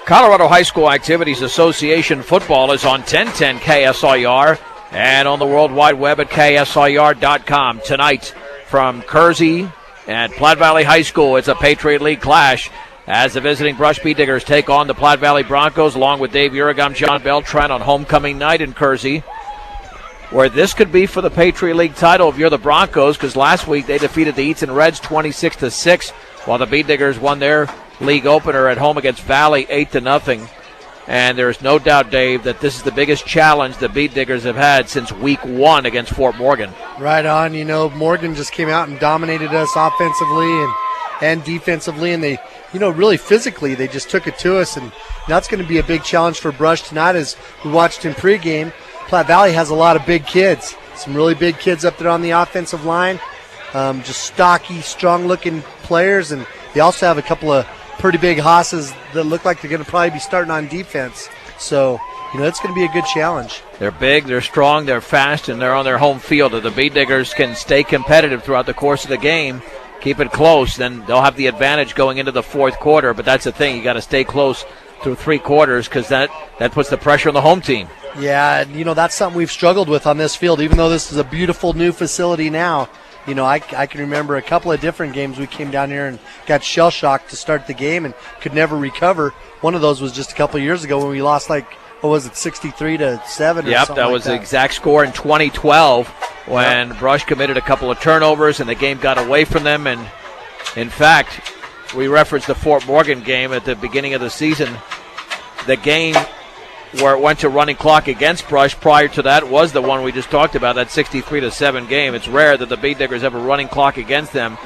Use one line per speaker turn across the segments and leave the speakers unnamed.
Colorado High School Activities Association football is on 1010 KSIR and on the World Wide Web at KSIR.com. Tonight from Kersey and Platte Valley High School, it's a Patriot League clash as the visiting Brush Bee Diggers take on the Platte Valley Broncos along with Dave Uragam, John Beltran on homecoming night in Kersey, where this could be for the Patriot League title if you're the Broncos, because last week they defeated the Eaton Reds 26-6, while the Bee Diggers won their league opener at home against Valley 8-0. And there's no doubt, Dave, that this is the biggest challenge the Bee Diggers have had since week 1 against Fort Morgan.
Right on. You know, Morgan just came out and dominated us offensively and defensively, and they, really physically, they just took it to us, and that's going to be a big challenge for Brush tonight. As we watched in pregame, Platte Valley has a lot of big kids, some really big kids up there on the offensive line, just stocky, strong-looking players, and they also have a couple of pretty big hosses that look like they're going to probably be starting on defense. So, it's going to be a good challenge.
They're big, they're strong, they're fast, and they're on their home field. If the Bee Diggers can stay competitive throughout the course of the game, keep it close, then they'll have the advantage going into the fourth quarter. But that's the thing, you got to stay close through 3 quarters because that puts the pressure on the home team.
Yeah, that's something we've struggled with on this field, even though this is a beautiful new facility now. I can remember a couple of different games we came down here and got shell-shocked to start the game and could never recover. One of those was just a couple of years ago when we lost 63-7 or
Yep,
something
that was the exact score in 2012 when Brush committed a couple of turnovers and the game got away from them. And, in fact, we referenced the Fort Morgan game at the beginning of the season. The game where it went to running clock against Brush prior to that was the one we just talked about, that 63-7 game. It's rare that the Bee Diggers have a running clock against them,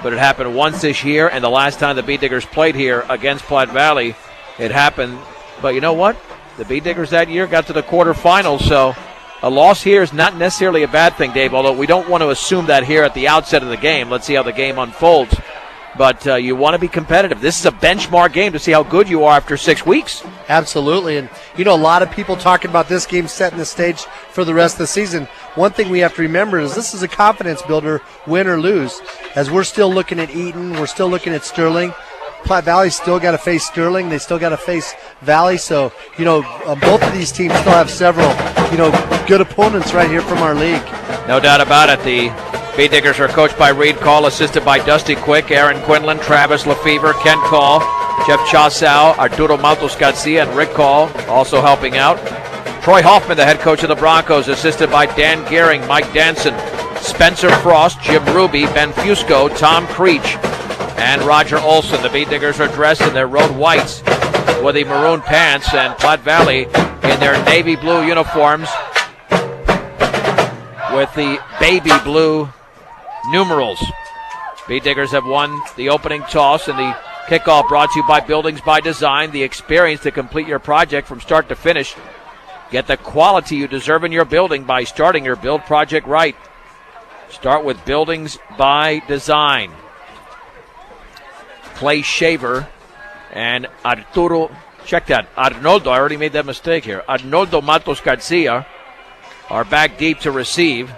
but it happened once this year, and the last time the Bee Diggers played here against Platte Valley, it happened. But you know what? The Bee Diggers that year got to the quarterfinals, so a loss here is not necessarily a bad thing, Dave, although we don't want to assume that here at the outset of the game. Let's see how the game unfolds. But you want to be competitive. This is a benchmark game to see how good you are after 6 weeks.
Absolutely. And, a lot of people talking about this game setting the stage for the rest of the season. One thing we have to remember is this is a confidence builder, win or lose. As we're still looking at Eaton, we're still looking at Sterling. Platte Valley's still got to face Sterling. They still got to face Valley. So, both of these teams still have several, good opponents right here from our league.
No doubt about it. The Bee Diggers are coached by Reed Call, assisted by Dusty Quick, Aaron Quinlan, Travis Lefevre, Ken Call, Jeff Chasau, Arturo Maltos Garcia, and Rick Call also helping out. Troy Hoffman, the head coach of the Broncos, assisted by Dan Gehring, Mike Danson, Spencer Frost, Jim Ruby, Ben Fusco, Tom Creech, and Roger Olson. The Bee Diggers are dressed in their road whites with the maroon pants, and Platte Valley in their navy blue uniforms with the baby blue numerals. Bee Diggers have won the opening toss, and the kickoff brought to you by Buildings by Design, the experience to complete your project from start to finish. Get the quality you deserve in your building by starting your build project right. Start with Buildings by Design. Clay Shaver and Arturo, check that, Arnoldo, I already made that mistake here. Arnoldo Matos Garcia are back deep to receive.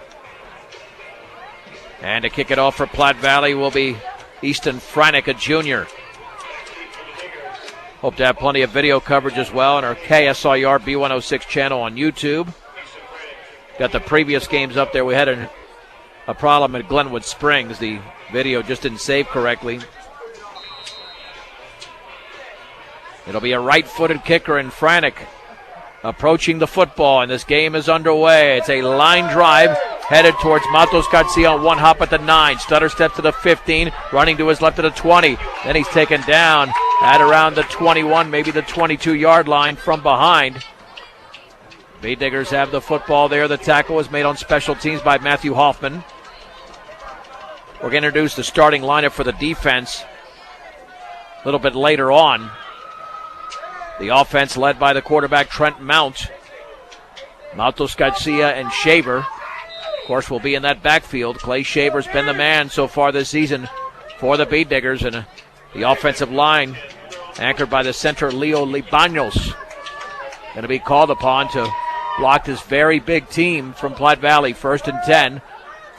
And to kick it off for Platte Valley will be Easton Franick, a junior. Hope to have plenty of video coverage as well on our KSIR B106 channel on YouTube. Got the previous games up there. We had a problem at Glenwood Springs. The video just didn't save correctly. It'll be a right-footed kicker in Franick approaching the football, and this game is underway. It's a line drive headed towards Matos Garcia on one hop at the 9. Stutter steps to the 15, running to his left to the 20. Then he's taken down at around the 21, maybe the 22-yard line from behind. Bee Diggers have the football there. The tackle was made on special teams by Matthew Hoffman. We're going to introduce the starting lineup for the defense a little bit later on. The offense led by the quarterback Trent Mount. Matos Garcia and Shaver, of course, will be in that backfield. Clay Shaver's been the man so far this season for the Bee Diggers. And the offensive line anchored by the center Leo Libanos. Going to be called upon to block this very big team from Platte Valley. 1st and 10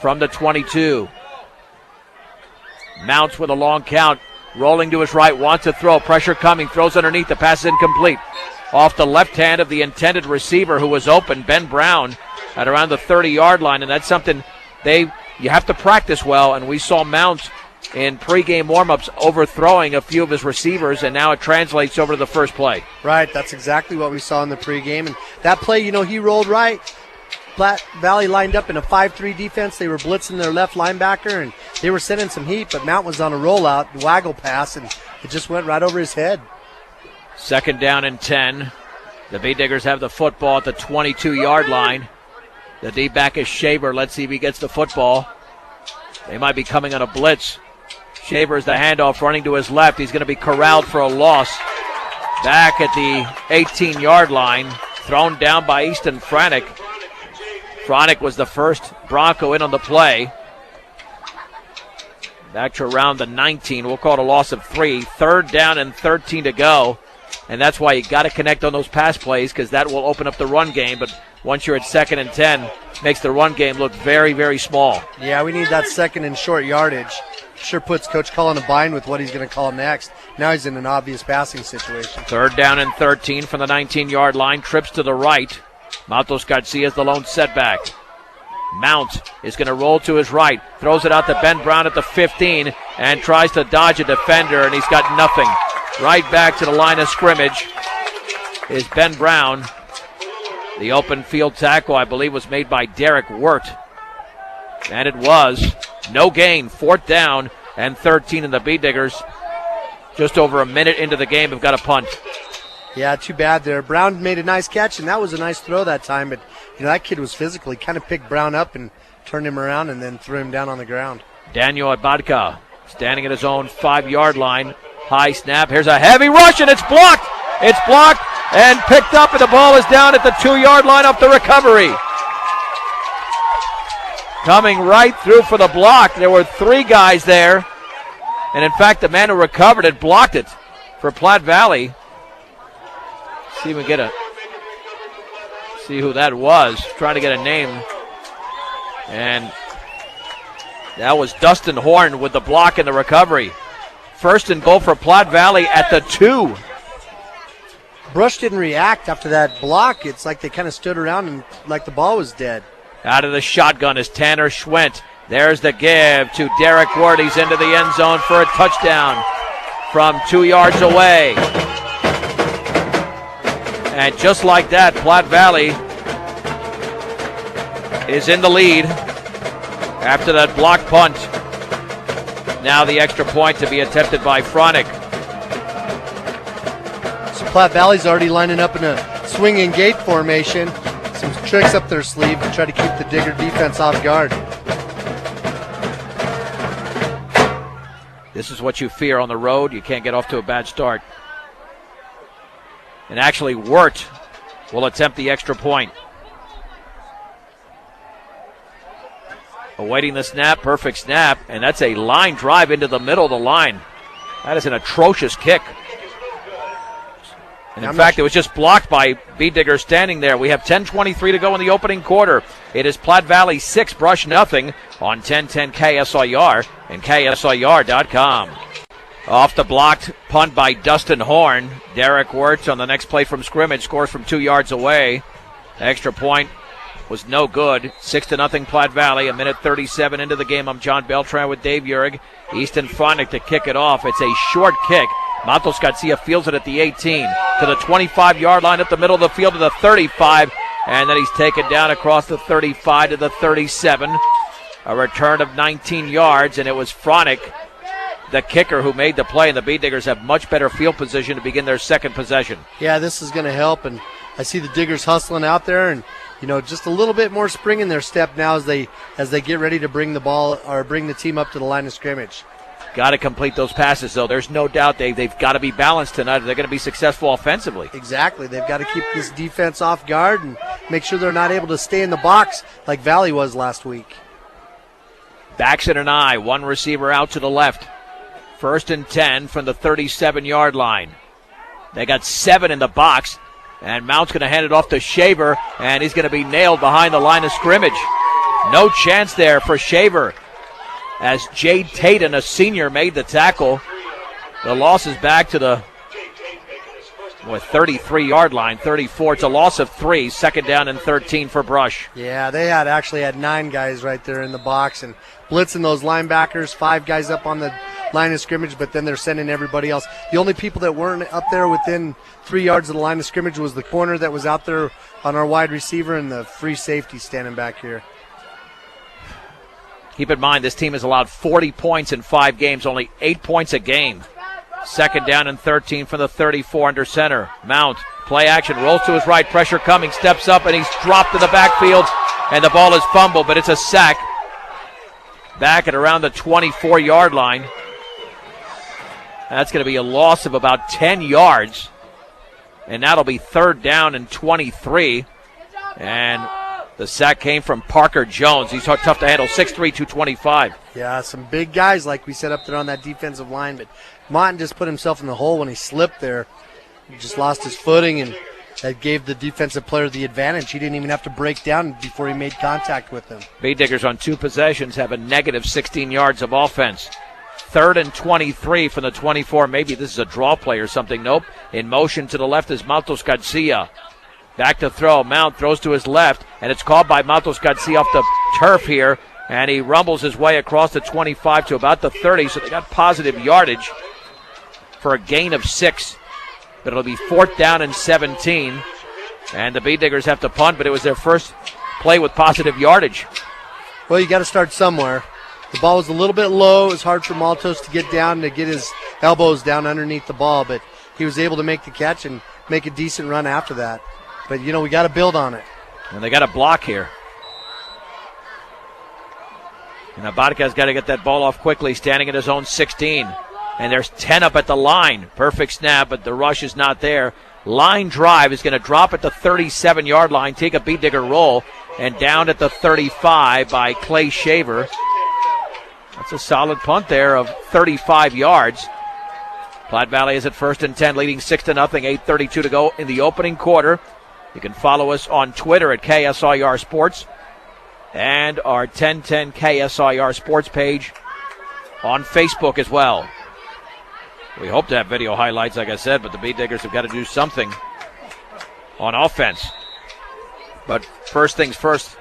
from the 22. Mounts with a long count. rolling to his right, wants to throw. Pressure coming, throws underneath. The pass is incomplete. Off the left hand of the intended receiver who was open, Ben Brown, at around the 30-yard line. And that's something you have to practice well. And we saw Mount in pregame warmups overthrowing a few of his receivers, and now it translates over to the first play.
Right, that's exactly what we saw in the pregame. And that play, he rolled right. Platte Valley lined up in a 5-3 defense. They were blitzing their left linebacker, and they were sending some heat, but Mount was on a rollout, waggle pass, and it just went right over his head.
2nd down and 10. The Bee Diggers have the football at the 22-yard line. The D-back is Shaver. Let's see if he gets the football. They might be coming on a blitz. Shaver's the handoff running to his left. He's going to be corralled for a loss. Back at the 18-yard line, thrown down by Easton Franick. Franick was the first Bronco in on the play. Back to around the 19. We'll call it a loss of 3. 3rd down and 13 to go. And that's why you got to connect on those pass plays, because that will open up the run game. But once you're at 2nd and 10, makes the run game look very, very small.
Yeah, we need that 2nd and short yardage. Sure puts Coach Cull in a bind with what he's going to call next. Now he's in an obvious passing situation.
3rd down and 13 from the 19-yard line. Trips to the right. Matos Garcia is the lone setback. Mount is going to roll to his right. Throws it out to Ben Brown at the 15 and tries to dodge a defender, and he's got nothing. Right back to the line of scrimmage is Ben Brown. The open field tackle, I believe, was made by Derek Wirt. And it was. No gain. 4th down and 13, and the Bee Diggers, just over a minute into the game, have got a punt.
Yeah, too bad there. Brown made a nice catch, and that was a nice throw that time. But, that kid was physical. He kind of picked Brown up and turned him around and then threw him down on the ground.
Daniel Abadka standing at his own 5-yard line. High snap. Here's a heavy rush, and it's blocked. It's blocked and picked up, and the ball is down at the 2-yard line off the recovery. Coming right through for the block. There were 3 guys there. And, in fact, the man who recovered it blocked it for Platte Valley. See if we get see who that was. Trying to get a name. And that was Dustin Horn with the block and the recovery. 1st and goal for Platte Valley at the 2.
Brush didn't react after that block. It's like they kind of stood around and like the ball was dead.
Out of the shotgun is Tanner Schwent. There's the give to Derek Ward. He's into the end zone for a touchdown from 2 yards away. And just like that, Platte Valley is in the lead after that block punt. Now the extra point to be attempted by Fronick.
So Platte Valley's already lining up in a swing and gate formation. Some tricks up their sleeve to try to keep the Digger defense off guard.
This is what you fear on the road. You can't get off to a bad start. And actually, Wirt will attempt the extra point. Awaiting the snap, perfect snap, and that's a line drive into the middle of the line. That is an atrocious kick. And in fact, it was just blocked by Bee Digger standing there. We have 10:23 to go in the opening quarter. It is Platte Valley 6, Brush nothing on 1010 KSIR and KSIR.com. Off the blocked punt by Dustin Horn. Derek Wirtz on the next play from scrimmage scores from 2 yards away. Extra point was no good. 6-0 Platte Valley. 1:37 into the game. I'm John Beltran with Dave Urig. Easton Fronick to kick it off. It's a short kick. Matos Garcia fields it at the 18 to the 25-yard line at the middle of the field to the 35. And then he's taken down across the 35 to the 37. A return of 19 yards, and it was Fronick, the kicker, who made the play, and the Bee Diggers have much better field position to begin their second possession. Yeah,
this is going to help, and I see the Diggers hustling out there, and just a little bit more spring in their step now as they get ready to bring the ball or bring the team up to the line of scrimmage.
Got to complete those passes, though. There's no doubt they've got to be balanced tonight. They're going to be successful offensively.
Exactly. They've got to keep this defense off guard and make sure they're not able to stay in the box like Valley was last week.
Baxton and I, one receiver out to the left. 1st and 10 from the 37-yard line. They got 7 in the box, and Mount's going to hand it off to Shaver, and he's going to be nailed behind the line of scrimmage. No chance there for Shaver, as Jade Tatum, a senior, made the tackle. The loss is back to the 33-yard line, 34. It's a loss of 3, second down and 13 for Brush.
Yeah, they actually had 9 guys right there in the box and blitzing those linebackers, 5 guys up on the line of scrimmage, but then they're sending everybody else. The only people that weren't up there within 3 yards of the line of scrimmage was the corner that was out there on our wide receiver and the free safety standing back here.
Keep in mind, this team has allowed 40 points in 5 games, only 8 points a game. Second down and 13 from the 34 under center. Mount, play action, rolls to his right, pressure coming, steps up, and he's dropped in the backfield, and the ball is fumbled, but it's a sack. Back at around the 24-yard line. That's going to be a loss of about 10 yards, and that'll be third down and 23. And the sack came from Parker Jones. He's tough to handle, 6'3", 225.
Yeah, some big guys, like we said up there on that defensive line, but Martin just put himself in the hole when he slipped there. He just lost his footing, and that gave the defensive player the advantage. He didn't even have to break down before he made contact with him.
Bee Diggers on 2 possessions have a negative 16 yards of offense. Third and 23 from the 24. Maybe this is a draw play or something. Nope. In motion to the left is Matos Garcia. Back to throw. Mount throws to his left, and it's called by Matos Garcia off the turf here, and he rumbles his way across the 25 to about the 30, so they got positive yardage for a gain of 6. But it'll be fourth down and 17, and the Bee Diggers have to punt, but it was their first play with positive yardage.
Well, you got to start somewhere. The ball was a little bit low. It was hard for Maltos to get down, to get his elbows down underneath the ball, but he was able to make the catch and make a decent run after that. But, we got to build on it.
And they got a block here. And Abadka's got to get that ball off quickly, standing at his own 16. And there's 10 up at the line. Perfect snap, but the rush is not there. Line drive is going to drop at the 37-yard line, take a Bee Digger roll, and down at the 35 by Clay Shaver. That's a solid punt there of 35 yards. Platte Valley is at first and 10, leading 6-0, 8:32 to go in the opening quarter. You can follow us on Twitter at KSIR Sports and our 1010 KSIR Sports page on Facebook as well. We hope to have video highlights, like I said, but the Bee Diggers have got to do something on offense. But first things first,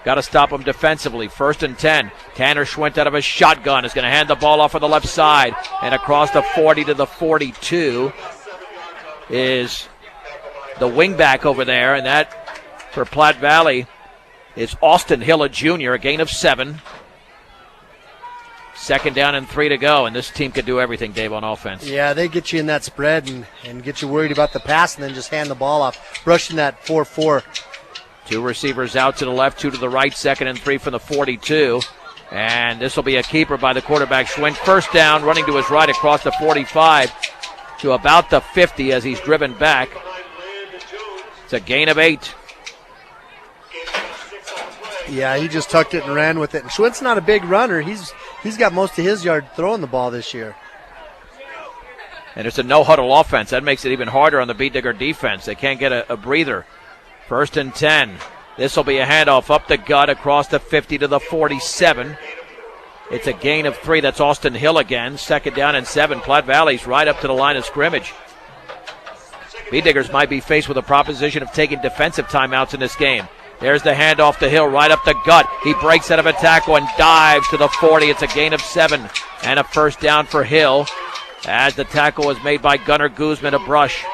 got to stop them defensively. First and 10. Tanner Schwint out of a shotgun is going to hand the ball off on the left side, and across the 40 to the 42 is the wingback over there, and that for Platte Valley is Austin Hill, a junior, a gain of 7. Second down and 3 to go, and this team could do everything, Dave, on offense.
Yeah, they get you in that spread and get you worried about the pass and then just hand the ball off, rushing that 4-4.
2 receivers out to the left, 2 to the right, second and 3 from the 42. And this will be a keeper by the quarterback, Schwint. First down, running to his right across the 45 to about the 50 as he's driven back. It's a gain of 8.
Yeah, he just tucked it and ran with it. And Schwint's not a big runner. He's got most of his yard throwing the ball this year.
And it's a no-huddle offense. That makes it even harder on the Bee Digger defense. They can't get a breather. First and 10. This will be a handoff up the gut across the 50 to the 47. It's a gain of 3. That's Austin Hill again. Second down and 7. Platte Valley's right up to the line of scrimmage. Bee Diggers might be faced with a proposition of taking defensive timeouts in this game. There's the handoff to Hill right up the gut. He breaks out of a tackle and dives to the 40. It's a gain of 7 and a first down for Hill as the tackle was made by Gunnar Guzman of Brush.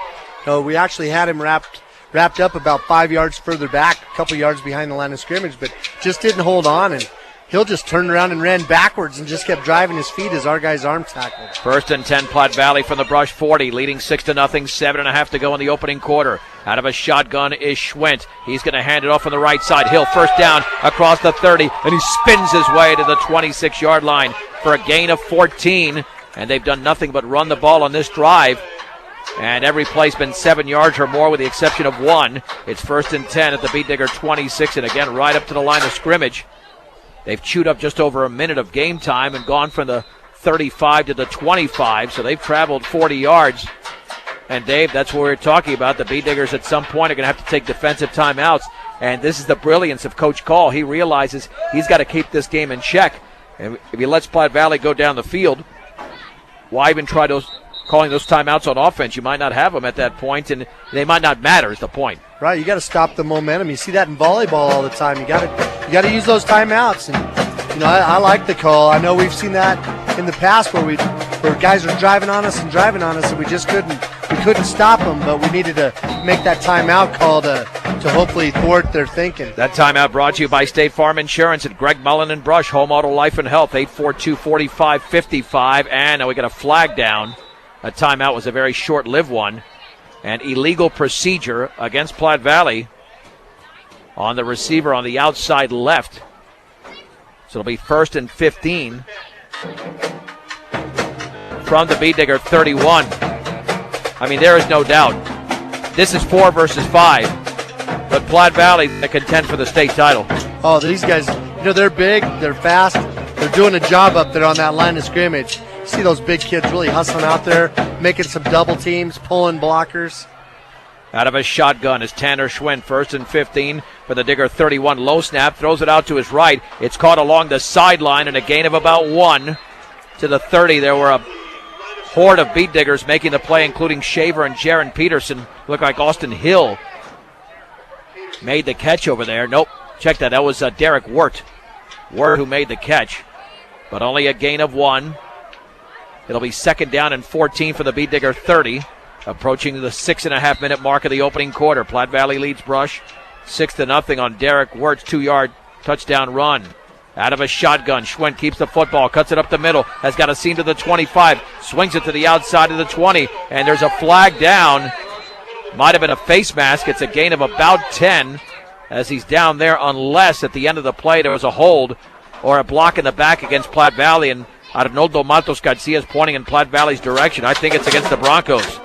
No, we actually had him wrapped up about 5 yards further back, a couple yards behind the line of scrimmage, but just didn't hold on, and Hill just turned around and ran backwards and just kept driving his feet as our guy's arm tackled.
First and 10, Platte Valley from the Brush 40, leading 6-0, 7.5 to go in the opening quarter. Out of a shotgun is Schwint. He's going to hand it off on the right side. Hill first down across the 30, and he spins his way to the 26-yard line for a gain of 14, and they've done nothing but run the ball on this drive. And every play's been 7 yards or more with the exception of 1. It's first and 10 at the Bee Digger 26, and again right up to the line of scrimmage. They've chewed up just over a minute of game time and gone from the 35 to the 25, so they've traveled 40 yards. And, Dave, that's what we're talking about. The Bee Diggers at some point are going to have to take defensive timeouts, and this is the brilliance of Coach Call. He realizes he's got to keep this game in check. And if he lets Platte Valley go down the field, why even try to calling those timeouts on offense. You might not have them at that point, and they might not matter is the point.
Right, you got to stop the momentum. You see that in volleyball all the time. You got to use those timeouts. And I like the call. I know we've seen that in the past where guys are driving on us, and we just couldn't stop them. But we needed to make that timeout call to hopefully thwart their thinking.
That timeout brought to you by State Farm Insurance at Greg Mullen and Brush, Home Auto Life and Health, 842-4555. And now we got a flag down. A timeout was a very short-lived one. And illegal procedure against Platte Valley on the receiver on the outside left. So it'll be 1st and 15 from the Bead Digger 31. I mean, there is no doubt. This is 4 versus 5. But Platte Valley they contend for the state title.
Oh, these guys, they're big, they're fast, they're doing a job up there on that line of scrimmage. See those big kids really hustling out there, making some double teams, pulling blockers.
Out of a shotgun is Tanner Schwinn, 1st and 15 for the Digger 31. Low snap, throws it out to his right. It's caught along the sideline and a gain of about 1 to the 30. There were a horde of Bead Diggers making the play, including Shaver and Jaron Peterson. Looked like Austin Hill made the catch over there. Nope, check that. That was Derek Wirt who made the catch, but only a gain of 1. It'll be 2nd down and 14 for the Bead Digger 30, approaching the 6.5-minute mark of the opening quarter. Platte Valley leads Brush 6-0 on Derek Wirt's 2-yard touchdown run. Out of a shotgun, Schwinn keeps the football, cuts it up the middle, has got a seam to the 25, swings it to the outside of the 20, and there's a flag down. Might have been a face mask. It's a gain of about 10 as he's down there, unless at the end of the play there was a hold or a block in the back against Platte Valley, and Arnoldo Matos Garcia is pointing in Platte Valley's direction. I think it's against the Broncos.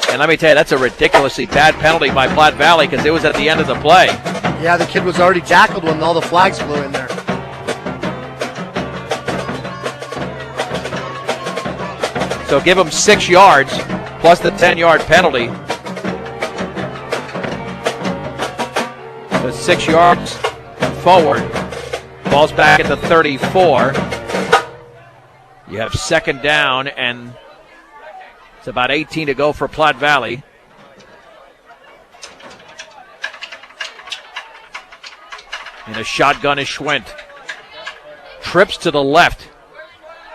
And let me tell you, that's a ridiculously bad penalty by Platte Valley because it was at the end of the play.
Yeah, the kid was already tackled when all the flags flew in there.
So give him 6 yards plus the 10-yard penalty. So 6 yards forward. Ball's back at the 34. You have 2nd down, and it's about 18 to go for Platte Valley. And a shotgun is Schwint. Trips to the left.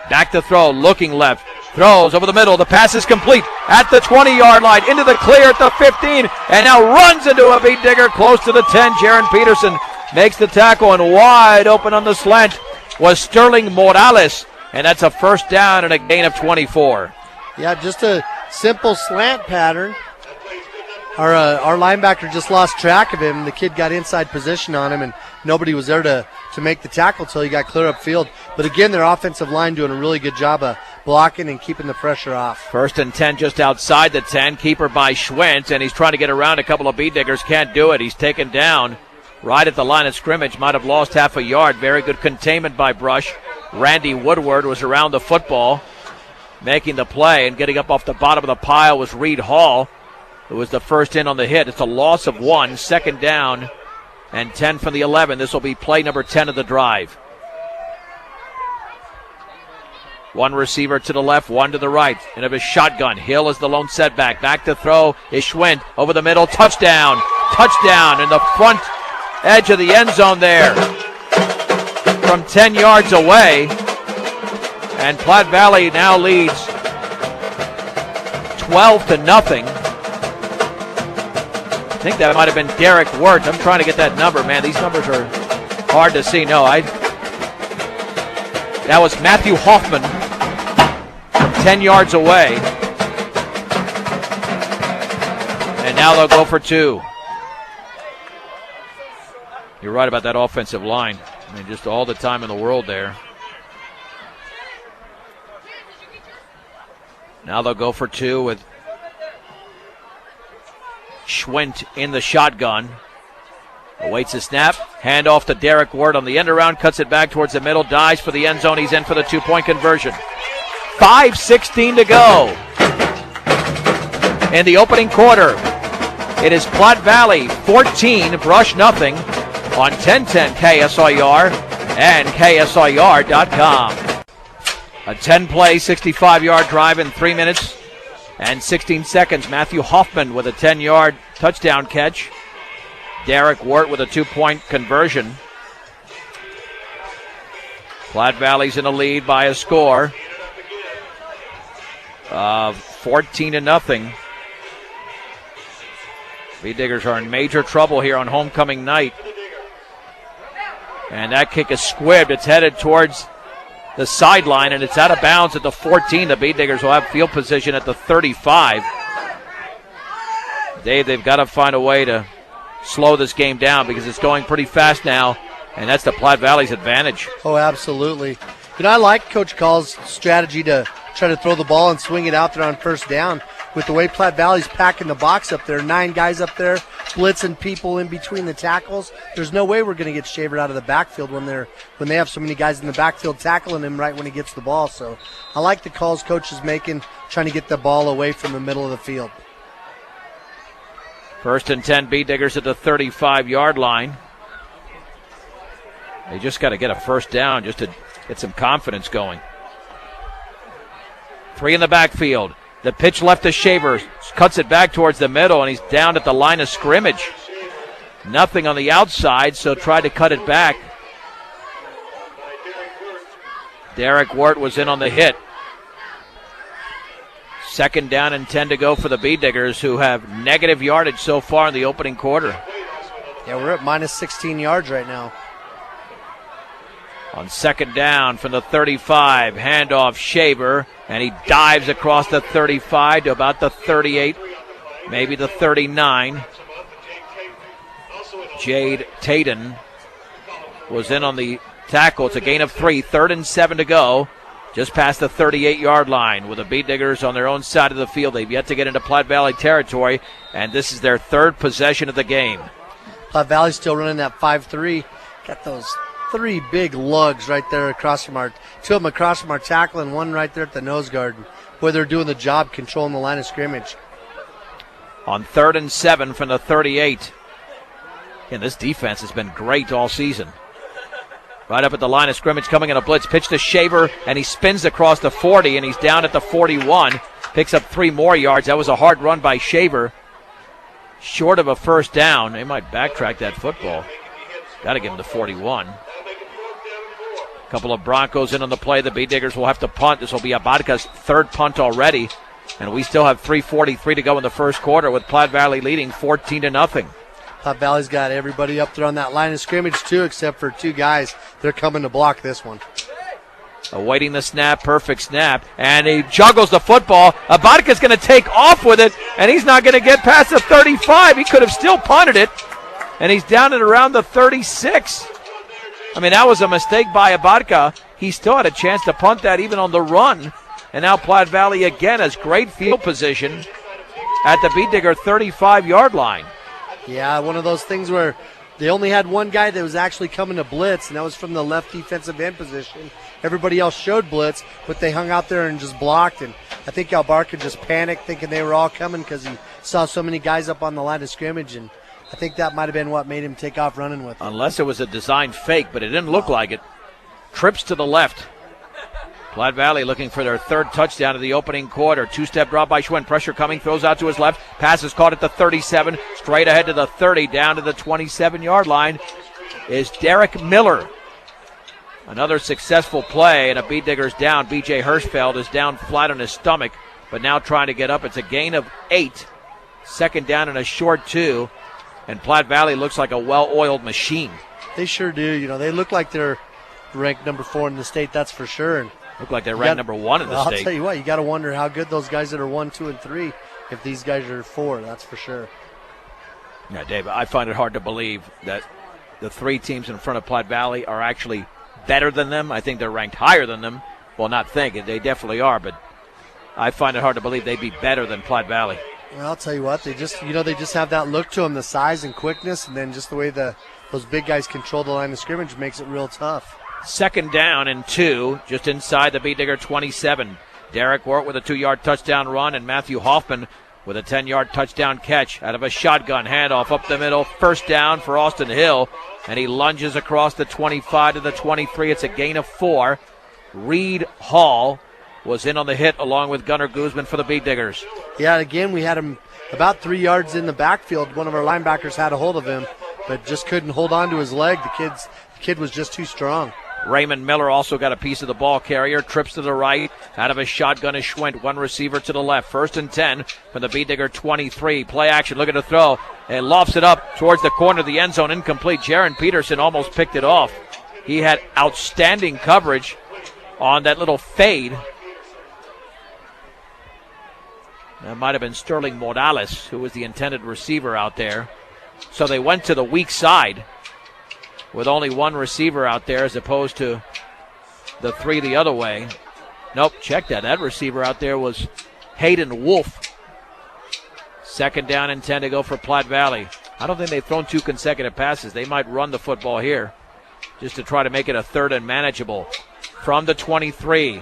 Back to throw, looking left. Throws over the middle. The pass is complete at the 20-yard line. Into the clear at the 15. And now runs into a Bead Digger close to the 10. Jaron Peterson makes the tackle, and wide open on the slant was Sterling Morales. And that's a 1st down and a gain of 24.
Yeah, just a simple slant pattern. Our linebacker just lost track of him. The kid got inside position on him, and nobody was there to make the tackle until he got clear upfield. But again, their offensive line doing a really good job of blocking and keeping the pressure off.
1st and 10 just outside the 10. Keeper by Schwentz, and he's trying to get around a couple of Bead Diggers. Can't do it. He's taken down right at the line of scrimmage. Might have lost half a yard. Very good containment by Brush. Randy Woodward was around the football, making the play, and getting up off the bottom of the pile was Reed Hall, who was the first in on the hit. It's a loss of 1, 2nd down and 10 from the 11. This will be play number 10 of the drive. 1 receiver to the left, 1 to the right. And of his shotgun, Hill is the lone setback. Back to throw is Schwint over the middle. Touchdown. Touchdown in the front edge of the end zone there from 10 yards away. And Platte Valley now leads 12-0. I think that might have been Derek Wirtz. I'm trying to get that number, man. These numbers are hard to see. No, that was Matthew Hoffman from 10 yards away. And now they'll go for 2. You're right about that offensive line. I mean, just all the time in the world there. Now they'll go for 2 with Schwint in the shotgun. Awaits the snap. Hand off to Derek Ward on the end around. Cuts it back towards the middle. Dives for the end zone. He's in for the 2-point conversion. 5:16 to go in the opening quarter. It is Platte Valley 14, Brush nothing on 1010 KSIR and KSIR.com. A 10-play, 65-yard drive in 3 minutes and 16 seconds. Matthew Hoffman with a 10-yard touchdown catch. Derek Wirt with a 2-point conversion. Platte Valley's in the lead by a score of 14-0. Bee Diggers are in major trouble here on homecoming night. And that kick is squibbed. It's headed towards the sideline, and it's out of bounds at the 14. The Bee Diggers will have field position at the 35. Dave, they've got to find a way to slow this game down because it's going pretty fast now, and that's the Platte Valley's advantage.
Oh, absolutely. I like Coach Call's strategy to try to throw the ball and swing it out there on first down. With the way Platte Valley's packing the box up there, 9 guys up there, blitzing people in between the tackles. There's no way we're going to get Shaver out of the backfield when they have so many guys in the backfield tackling him right when he gets the ball. So I like the calls Coach is making, trying to get the ball away from the middle of the field.
1st and 10, Bee Diggers at the 35-yard line. They just got to get a first down just to get some confidence going. 3 in the backfield. The pitch left to Shaver, cuts it back towards the middle, and he's down at the line of scrimmage. Nothing on the outside, so tried to cut it back. Derek Wirt was in on the hit. 2nd down and 10 to go for the Bee Diggers, who have negative yardage so far in the opening quarter.
Yeah, we're at minus 16 yards right now.
On 2nd down from the 35, handoff Shaver, and he dives across the 35 to about the 38, maybe the 39. Jade Taden was in on the tackle. It's a gain of 3, 3rd and 7 to go, just past the 38-yard line with the Bee Diggers on their own side of the field. They've yet to get into Platte Valley territory, and this is their 3rd possession of the game.
Platte Valley's still running that 5-3. Got those 3 big lugs right there across from 2 of them across from our tackle and 1 right there at the nose guard. Boy, they're doing the job controlling the line of scrimmage.
On 3rd and 7 from the 38. And this defense has been great all season. Right up at the line of scrimmage, coming in a blitz. Pitch to Shaver, and he spins across the 40, and he's down at the 41. Picks up 3 more yards. That was a hard run by Shaver. Short of a first down. They might backtrack that football. Got to give him the 41. A couple of Broncos in on the play. The Bee Diggers will have to punt. This will be Abadka's 3rd punt already. And we still have 3:43 to go in the first quarter with Platte Valley leading 14-0.
Platte Valley's got everybody up there on that line of scrimmage too, except for 2 guys. They're coming to block this one.
Awaiting the snap, perfect snap, and he juggles the football. Abadka's going to take off with it, and he's not going to get past the 35. He could have still punted it, and he's down at around the 36. I mean, that was a mistake by Abadka. He still had a chance to punt that even on the run, and now Platte Valley again has great field position at the Bee Digger 35-yard line.
Yeah, one of those things where they only had 1 guy that was actually coming to blitz, and that was from the left defensive end position. Everybody else showed blitz, but they hung out there and just blocked. And I think Albarca just panicked, thinking they were all coming because he saw so many guys up on the line of scrimmage. And I think that might have been what made him take off running with it.
Unless it was a design fake, but it didn't look like it. Trips to the left. Platte Valley looking for their 3rd touchdown of the opening quarter. 2-step drop by Schwinn. Pressure coming. Throws out to his left. Pass is caught at the 37. Straight ahead to the 30. Down to the 27-yard line is Derek Miller. Another successful play, and a Bee Diggers down. B.J. Hirschfeld is down flat on his stomach, but now trying to get up. It's a gain of 8. 2nd down and a short 2. And Platte Valley looks like a well-oiled machine.
They sure do. They look like they're ranked number 4 in the state, that's for sure. And
look like they're ranked number 1 in the state.
I'll tell you what, you got to wonder how good those guys that are 1, 2, and 3, if these guys are 4, that's for sure.
Yeah, Dave, I find it hard to believe that the 3 teams in front of Platte Valley are actually better than them. I think they're ranked higher than them. Well, not think it, they definitely are, but I find it hard to believe they'd be better than Platte Valley.
Well, I'll tell you what, they just have that look to them, the size and quickness, and then just the way those big guys control the line of scrimmage makes it real tough.
2nd down and 2, just inside the Bee Digger 27. Derek Wirt with a 2-yard touchdown run, and Matthew Hoffman with a 10-yard touchdown catch out of a shotgun handoff up the middle. 1st down for Austin Hill, and he lunges across the 25 to the 23. It's a gain of 4. Reed Hall was in on the hit along with Gunnar Guzman for the Beat Diggers.
Yeah, again, we had him about 3 yards in the backfield. One of our linebackers had a hold of him, but just couldn't hold on to his leg. The kid was just too strong.
Raymond Miller also got a piece of the ball carrier. Trips to the right. Out of a shotgun is Schwint. One receiver to the left. 1st and 10 from the Beat Digger 23. Play action. Look at the throw. And lofts it up towards the corner of the end zone. Incomplete. Jaron Peterson almost picked it off. He had outstanding coverage on that little fade. That might have been Sterling Morales, who was the intended receiver out there. So they went to the weak side with only one receiver out there as opposed to the 3 the other way. Nope, check that. That receiver out there was Hayden Wolf. 2nd down and 10 to go for Platte Valley. I don't think they've thrown 2 consecutive passes. They might run the football here just to try to make it a 3rd and manageable. From the 23,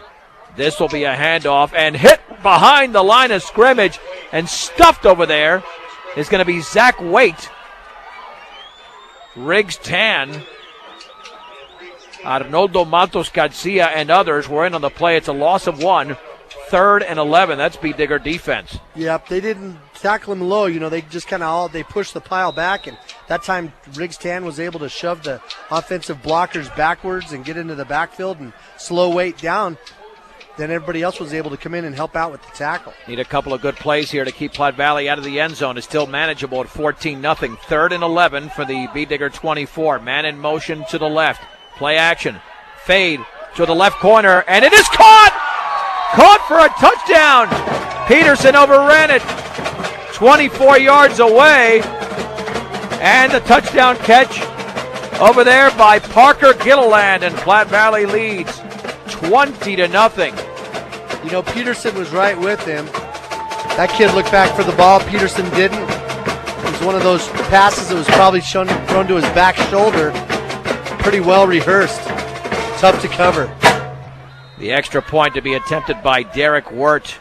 this will be a handoff and hit behind the line of scrimmage and stuffed over there is going to be Zach Waite. Riggs Tan, Arnoldo Matos Garcia, and others were in on the play. It's a loss of 1. 3rd and 11. That's Beat Digger defense.
Yep, they didn't tackle him low. They just kind of they pushed the pile back, and that time Riggs Tan was able to shove the offensive blockers backwards and get into the backfield and slow Waite down. Then everybody else was able to come in and help out with the tackle.
Need a couple of good plays here to keep Platte Valley out of the end zone. It's still manageable at 14-0. 3rd and 11 for the Beat Digger 24. Man in motion to the left. Play action. Fade to the left corner, and it is caught! Caught for a touchdown! Peterson overran it. 24 yards away. And the touchdown catch over there by Parker Gilliland, and Platte Valley leads 20-0.
Peterson was right with him. That kid looked back for the ball. Peterson didn't. It was one of those passes that was probably thrown to his back shoulder. Pretty well rehearsed. Tough to cover.
The extra point to be attempted by Derek Wirt.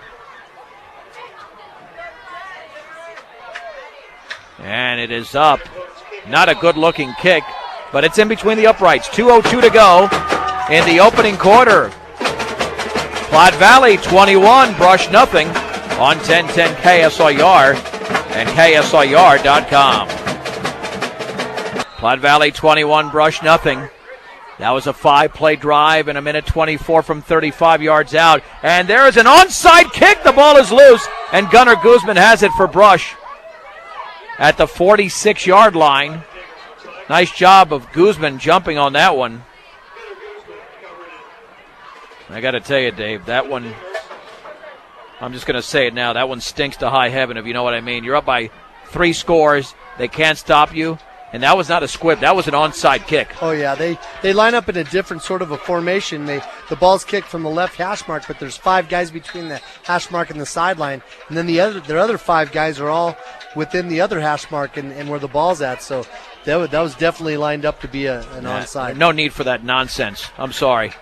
And it is up. Not a good-looking kick, but it's in between the uprights. 2:02 to go in the opening quarter. Platte Valley 21, Brush nothing on 1010 KSLR and KSLR.com. Platte Valley 21, Brush nothing. That was a 5-play drive in a minute 24 from 35 yards out. And there is an onside kick. The ball is loose, and Gunnar Guzman has it for Brush at the 46-yard line. Nice job of Guzman jumping on that one. I got to tell you, Dave, that one, I'm just going to say it now, that one stinks to high heaven, if you know what I mean. You're up by 3 scores. They can't stop you. And that was not a squib. That was an onside kick.
Oh, yeah. They line up in a different sort of a formation. The ball's kicked from the left hash mark, but there's 5 guys between the hash mark and the sideline. And then their other 5 guys are all within the other hash mark and where the ball's at. So that was definitely lined up to be an onside.
No need for that nonsense. I'm sorry.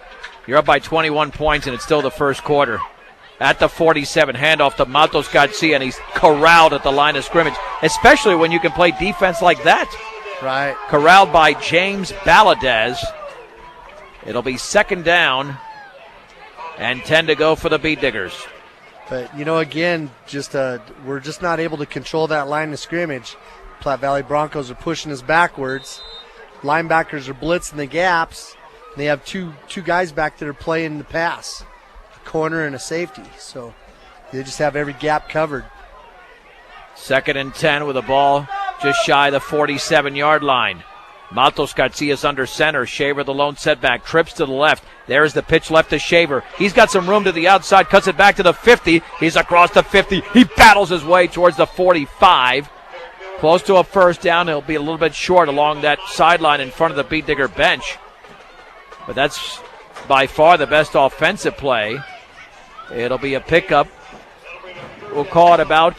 You're up by 21 points, and it's still the first quarter. At the 47, handoff to Matos Garcia, and he's corralled at the line of scrimmage, especially when you can play defense like that.
Right.
Corralled by James Baladez. It'll be 2nd down and 10 to go for the Beat Diggers.
But, again, we're just not able to control that line of scrimmage. Platte Valley Broncos are pushing us backwards. Linebackers are blitzing the gaps. They have two guys back that are playing the pass, a corner and a safety. So they just have every gap covered.
2nd and 10 with the ball just shy of the 47-yard line. Matos Garcia's under center. Shaver, the lone setback, trips to the left. There's the pitch left to Shaver. He's got some room to the outside, cuts it back to the 50. He's across the 50. He battles his way towards the 45. Close to a 1st down. He'll be a little bit short along that sideline in front of the Beat Digger bench. But that's by far the best offensive play. It'll be a pickup. We'll call it about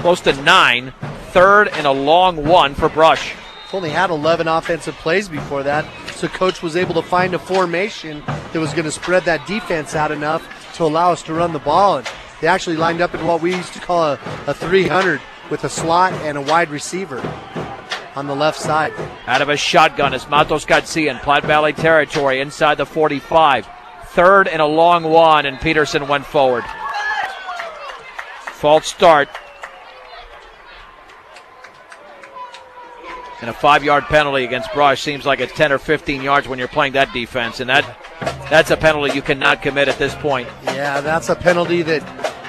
close to 9. 3rd and a long 1 for Brush.
Only had 11 offensive plays before that, so Coach was able to find a formation that was going to spread that defense out enough to allow us to run the ball. And they actually lined up in what we used to call a 300 with a slot and a wide receiver. on the left side.
Out of a shotgun is Matos Garcia in Platte Valley territory inside the 45. Third and a long one, and Peterson went forward. False start. And a 5-yard penalty against Brush. Seems like it's 10 or 15 yards when you're playing that defense, and that's a penalty you cannot commit at this point.
Yeah, that's a penalty that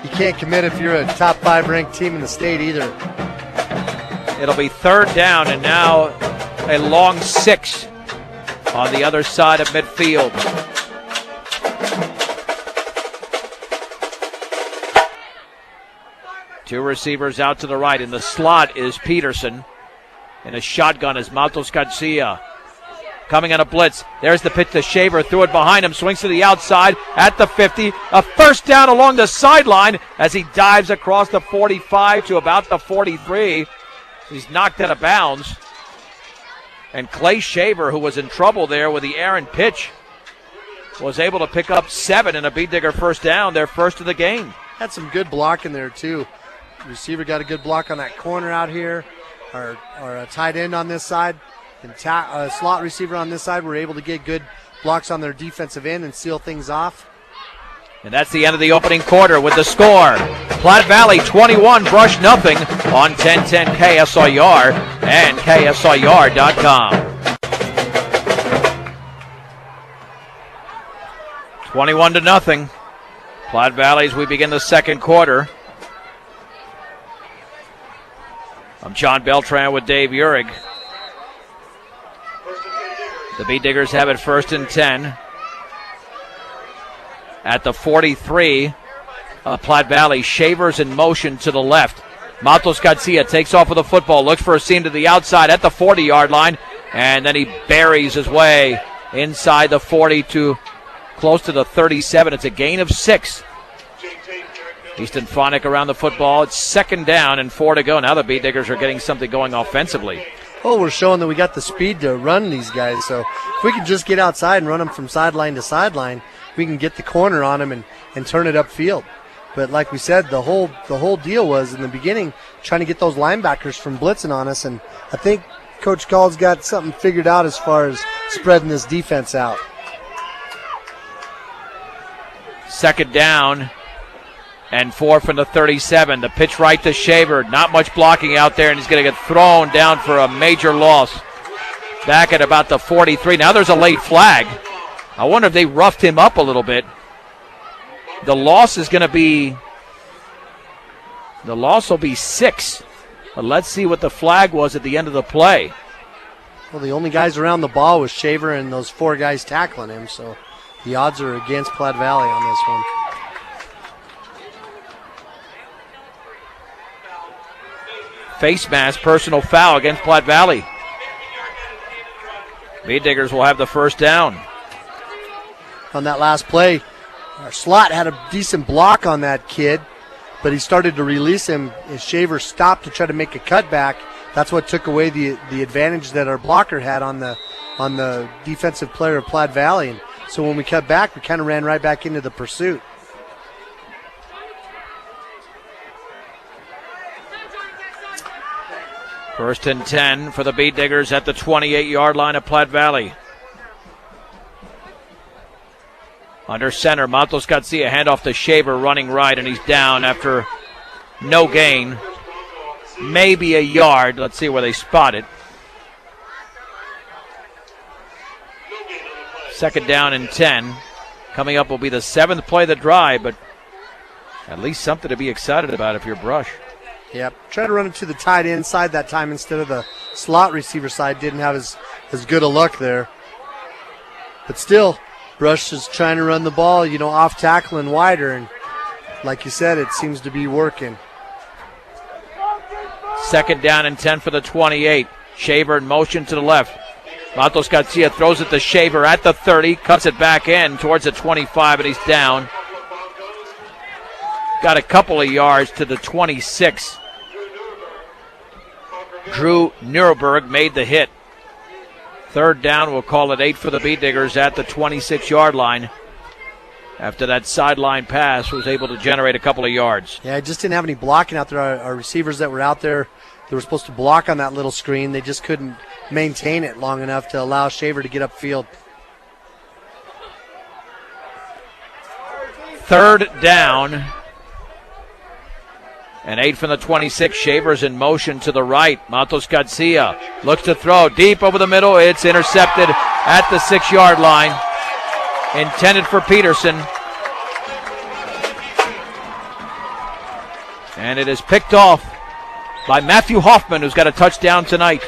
you can't commit if you're a top 5 ranked team in the state either.
It'll be third down, and now a long 6 on the other side of midfield. Two receivers out to the right. In the slot is Peterson. In a shotgun is Matos Garcia. Coming on a blitz. There's the pitch to Shaver. Threw it behind him. Swings to the outside at the 50. A first down along the sideline as he dives across the 45 to about the 43. He's knocked out of bounds. And Clay Shaver, who was in trouble there with the errant pitch, was able to pick up 7 and a Beat Digger first down, their first of the game.
Had some good blocking there, too. Receiver got a good block on that corner out here, or a tight end on this side, and slot receiver on this side were able to get good blocks on their defensive end and seal things off.
And that's the end of the opening quarter with the score. Platte Valley 21, Brush nothing on 1010 KSIR and KSIR.com. 21-0. Platte Valley as we begin the second quarter. I'm John Beltran with Dave Uhrig. The Beat Diggers have it first and 10. At the 43, Platte Valley. Shavers in motion to the left. Matos Garcia takes off with the football, looks for a seam to the outside at the 40-yard line, and then he buries his way inside the 40 to close to the 37. It's a gain of 6. Easton Phonic around the football. It's second down and 4 to go. Now the Beat Diggers are getting something going offensively.
Well, we're showing that we got the speed to run these guys. So if we can just get outside and run them from sideline to sideline, we can get the corner on them and turn it upfield. But like we said, the whole deal was in the beginning trying to get those linebackers from blitzing on us. And I think Coach Gall's got something figured out as far as spreading this defense out.
Second down and 4 from the 37. The pitch right to Shaver. Not much blocking out there, and he's going to get thrown down for a major loss. Back at about the 43. Now there's a late flag. I wonder if they roughed him up a little bit. The loss will be 6. But let's see what the flag was at the end of the play.
Well, the only guys around the ball was Shaver and those 4 guys tackling him, so the odds are against Platte Valley on this one.
Face mask, personal foul against Platte Valley. Beat Diggers will have the first down.
On that last play, our slot had a decent block on that kid, but he started to release him. His Shaver stopped to try to make a cutback. That's what took away the advantage that our blocker had on the defensive player of Platte Valley. And so when we cut back, we kind of ran right back into the pursuit.
First and 10 for the Beat Diggers at the 28-yard line of Platte Valley. Under center, Matos Garcia, handoff to Shaver, running right, and he's down after no gain. Maybe a yard. Let's see where they spot it. Second down and 10. Coming up will be the 7th play of the drive, but at least something to be excited about if you're Brush.
Yep. Tried to run it to the tight end side that time instead of the slot receiver side. Didn't have as good a luck there. But still, Brush is trying to run the ball, off tackle and wider. And like you said, it seems to be working.
Second down and 10 for the 28. Shaver in motion to the left. Matos Garcia throws it to Shaver at the 30. Cuts it back in towards the 25, and he's down. Got a couple of yards to the 26. Drew Nuremberg made the hit. Third down, we'll call it 8 for the Beat Diggers at the 26-yard line. After that sideline pass, was able to generate a couple of yards.
Yeah, I just didn't have any blocking out there. Our receivers that were out there They were supposed to block on that little screen. They just couldn't maintain it long enough to allow Shaver to get upfield.
Third down. And 8 from the 26. Shaver's in motion to the right. Matos Garcia looks to throw deep over the middle. It's intercepted at the 6-yard line. Intended for Peterson. And it is picked off by Matthew Hoffman, who's got a touchdown tonight.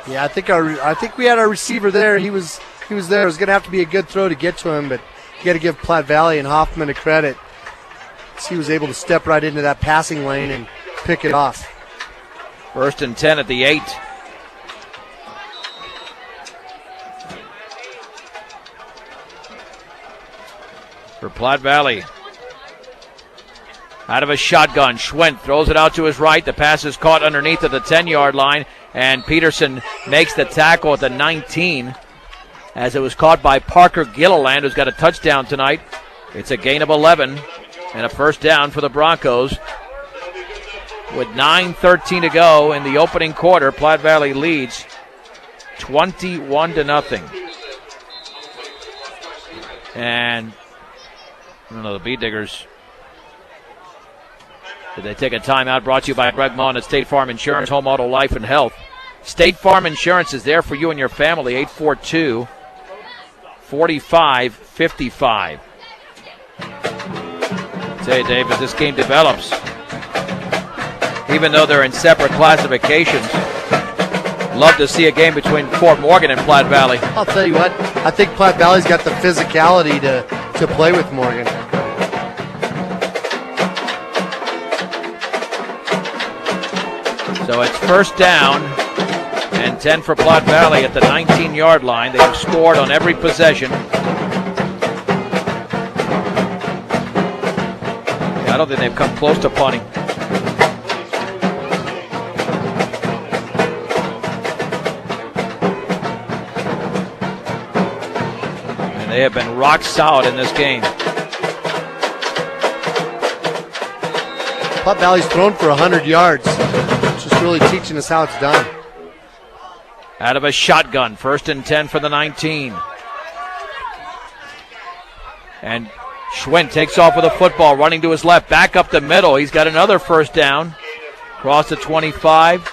Yeah, I think we had our receiver there. He was there. It was going to have to be a good throw to get to him, but you got to give Platte Valley and Hoffman a credit. He was able to step right into that passing lane and pick it off.
1st and 10 at the 8. For Platte Valley. Out of a shotgun, Schwent throws it out to his right. The pass is caught underneath at the 10-yard line, and Peterson makes the tackle at the 19 as it was caught by Parker Gilliland, who's got a touchdown tonight. It's a gain of 11 and a first down for the Broncos. With 9:13 to go in the opening quarter, Platte Valley leads 21-0. And I don't know, the Bee Diggers. Did they take a timeout? Brought to you by Greg Mon at State Farm Insurance, Home Auto Life and Health. State Farm Insurance is there for you and your family. 842-4555. Say, Dave, as this game develops, even though they're in separate classifications, love to see a game between Fort Morgan and Platte Valley.
I'll tell you what, I think Platte Valley's got the physicality to play with Morgan.
So it's first down and 10 for Platte Valley at the 19-yard line. They have scored on every possession. Yeah, I don't think they've come close to punting. And they have been rock solid in this game.
Platte Valley's thrown for 100 yards. Just really teaching us how it's done.
Out of a shotgun, 1st and 10 for the 19. And Schwent takes off with a football, running to his left, back up the middle. He's got another first down. Across the 25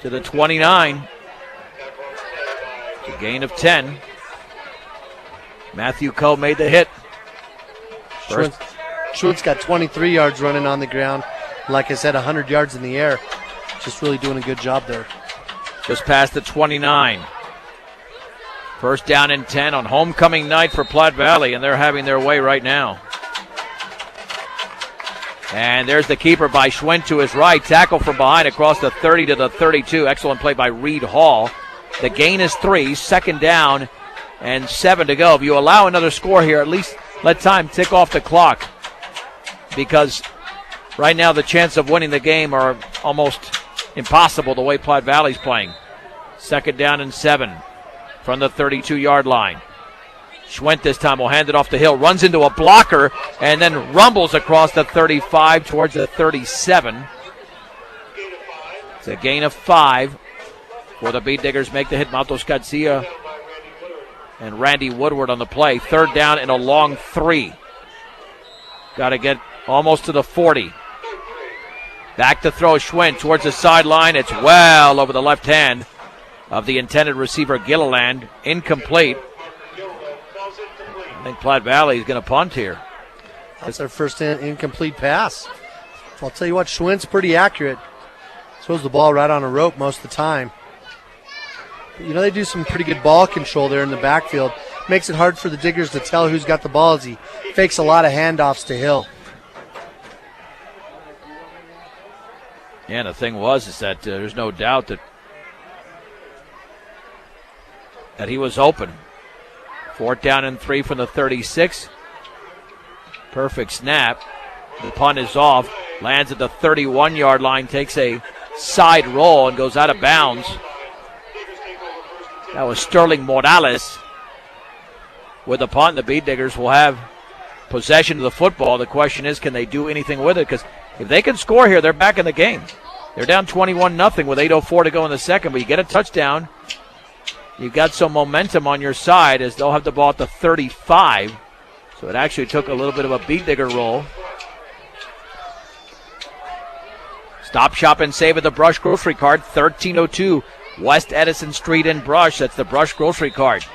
to the 29. It's a gain of 10. Matthew Coe made the hit.
Schwent's got 23 yards running on the ground. Like I said, 100 yards in the air. Just really doing a good job there.
Just past the 29. First down and 10 on homecoming night for Platte Valley, and they're having their way right now. And there's the keeper by Schwent to his right. Tackle from behind across the 30 to the 32. Excellent play by Reed Hall. The gain is 3. 2nd down and 7 to go. If you allow another score here, at least let time tick off the clock. Because right now the chance of winning the game are almost impossible the way Platte Valley's playing. 2nd down and 7 from the 32-yard line. Schwent this time will hand it off the hill, runs into a blocker, and then rumbles across the 35 towards the 37. It's a gain of 5 for the Beat Diggers. Make the hit. Matos Garcia and Randy Woodward on the play. 3rd down and a long 3. Got to get almost to the 40. Back to throw Schwent towards the sideline. It's well over the left hand of the intended receiver, Gilliland. Incomplete. I think Platte Valley is going to punt here.
That's their first incomplete pass. I'll tell you what, Schwent's pretty accurate. Throws the ball right on a rope most of the time. You know, they do some pretty good ball control there in the backfield. Makes it hard for the Diggers to tell who's got the ball as he fakes a lot of handoffs to Hill.
Yeah, and the thing is that there's no doubt that he was open. 4th down and 3 from the 36. Perfect snap. The punt is off. Lands at the 31-yard line. Takes a side roll and goes out of bounds. That was Sterling Morales with the punt. The Beat Diggers will have possession of the football. The question is, can they do anything with it? Because if they can score here, they're back in the game. They're down 21-0 with 8:04 to go in the second, but you get a touchdown. You've got some momentum on your side as they'll have the ball at the 35. So it actually took a little bit of a beat digger roll. Stop, shop, and save at the Brush Grocery Cart, 1302 West Edison Street in Brush. That's the Brush Grocery Cart.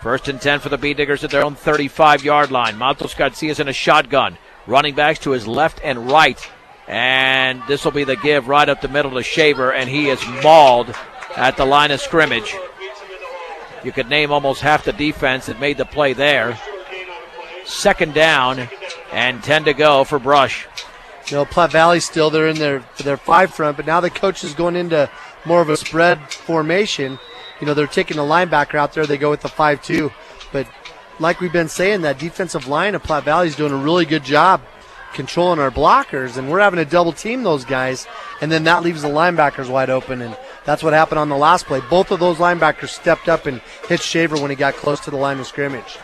1st and 10 for the Beat Diggers at their own 35-yard line. Matos Garcia's in a shotgun. Running backs to his left and right. And this will be the give right up the middle to Shaver, and he is mauled at the line of scrimmage. You could name almost half the defense that made the play there. 2nd down and 10 to go for Brush.
You know, Platte Valley still, they're in their 5 front, but now the coach is going into more of a spread formation. You know, they're taking the linebacker out there. They go with the 5-2. But like we've been saying, that defensive line of Platte Valley is doing a really good job controlling our blockers, and we're having to double team those guys, and then that leaves the linebackers wide open, and that's what happened on the last play. Both of those linebackers stepped up and hit Shaver when he got close to the line of scrimmage.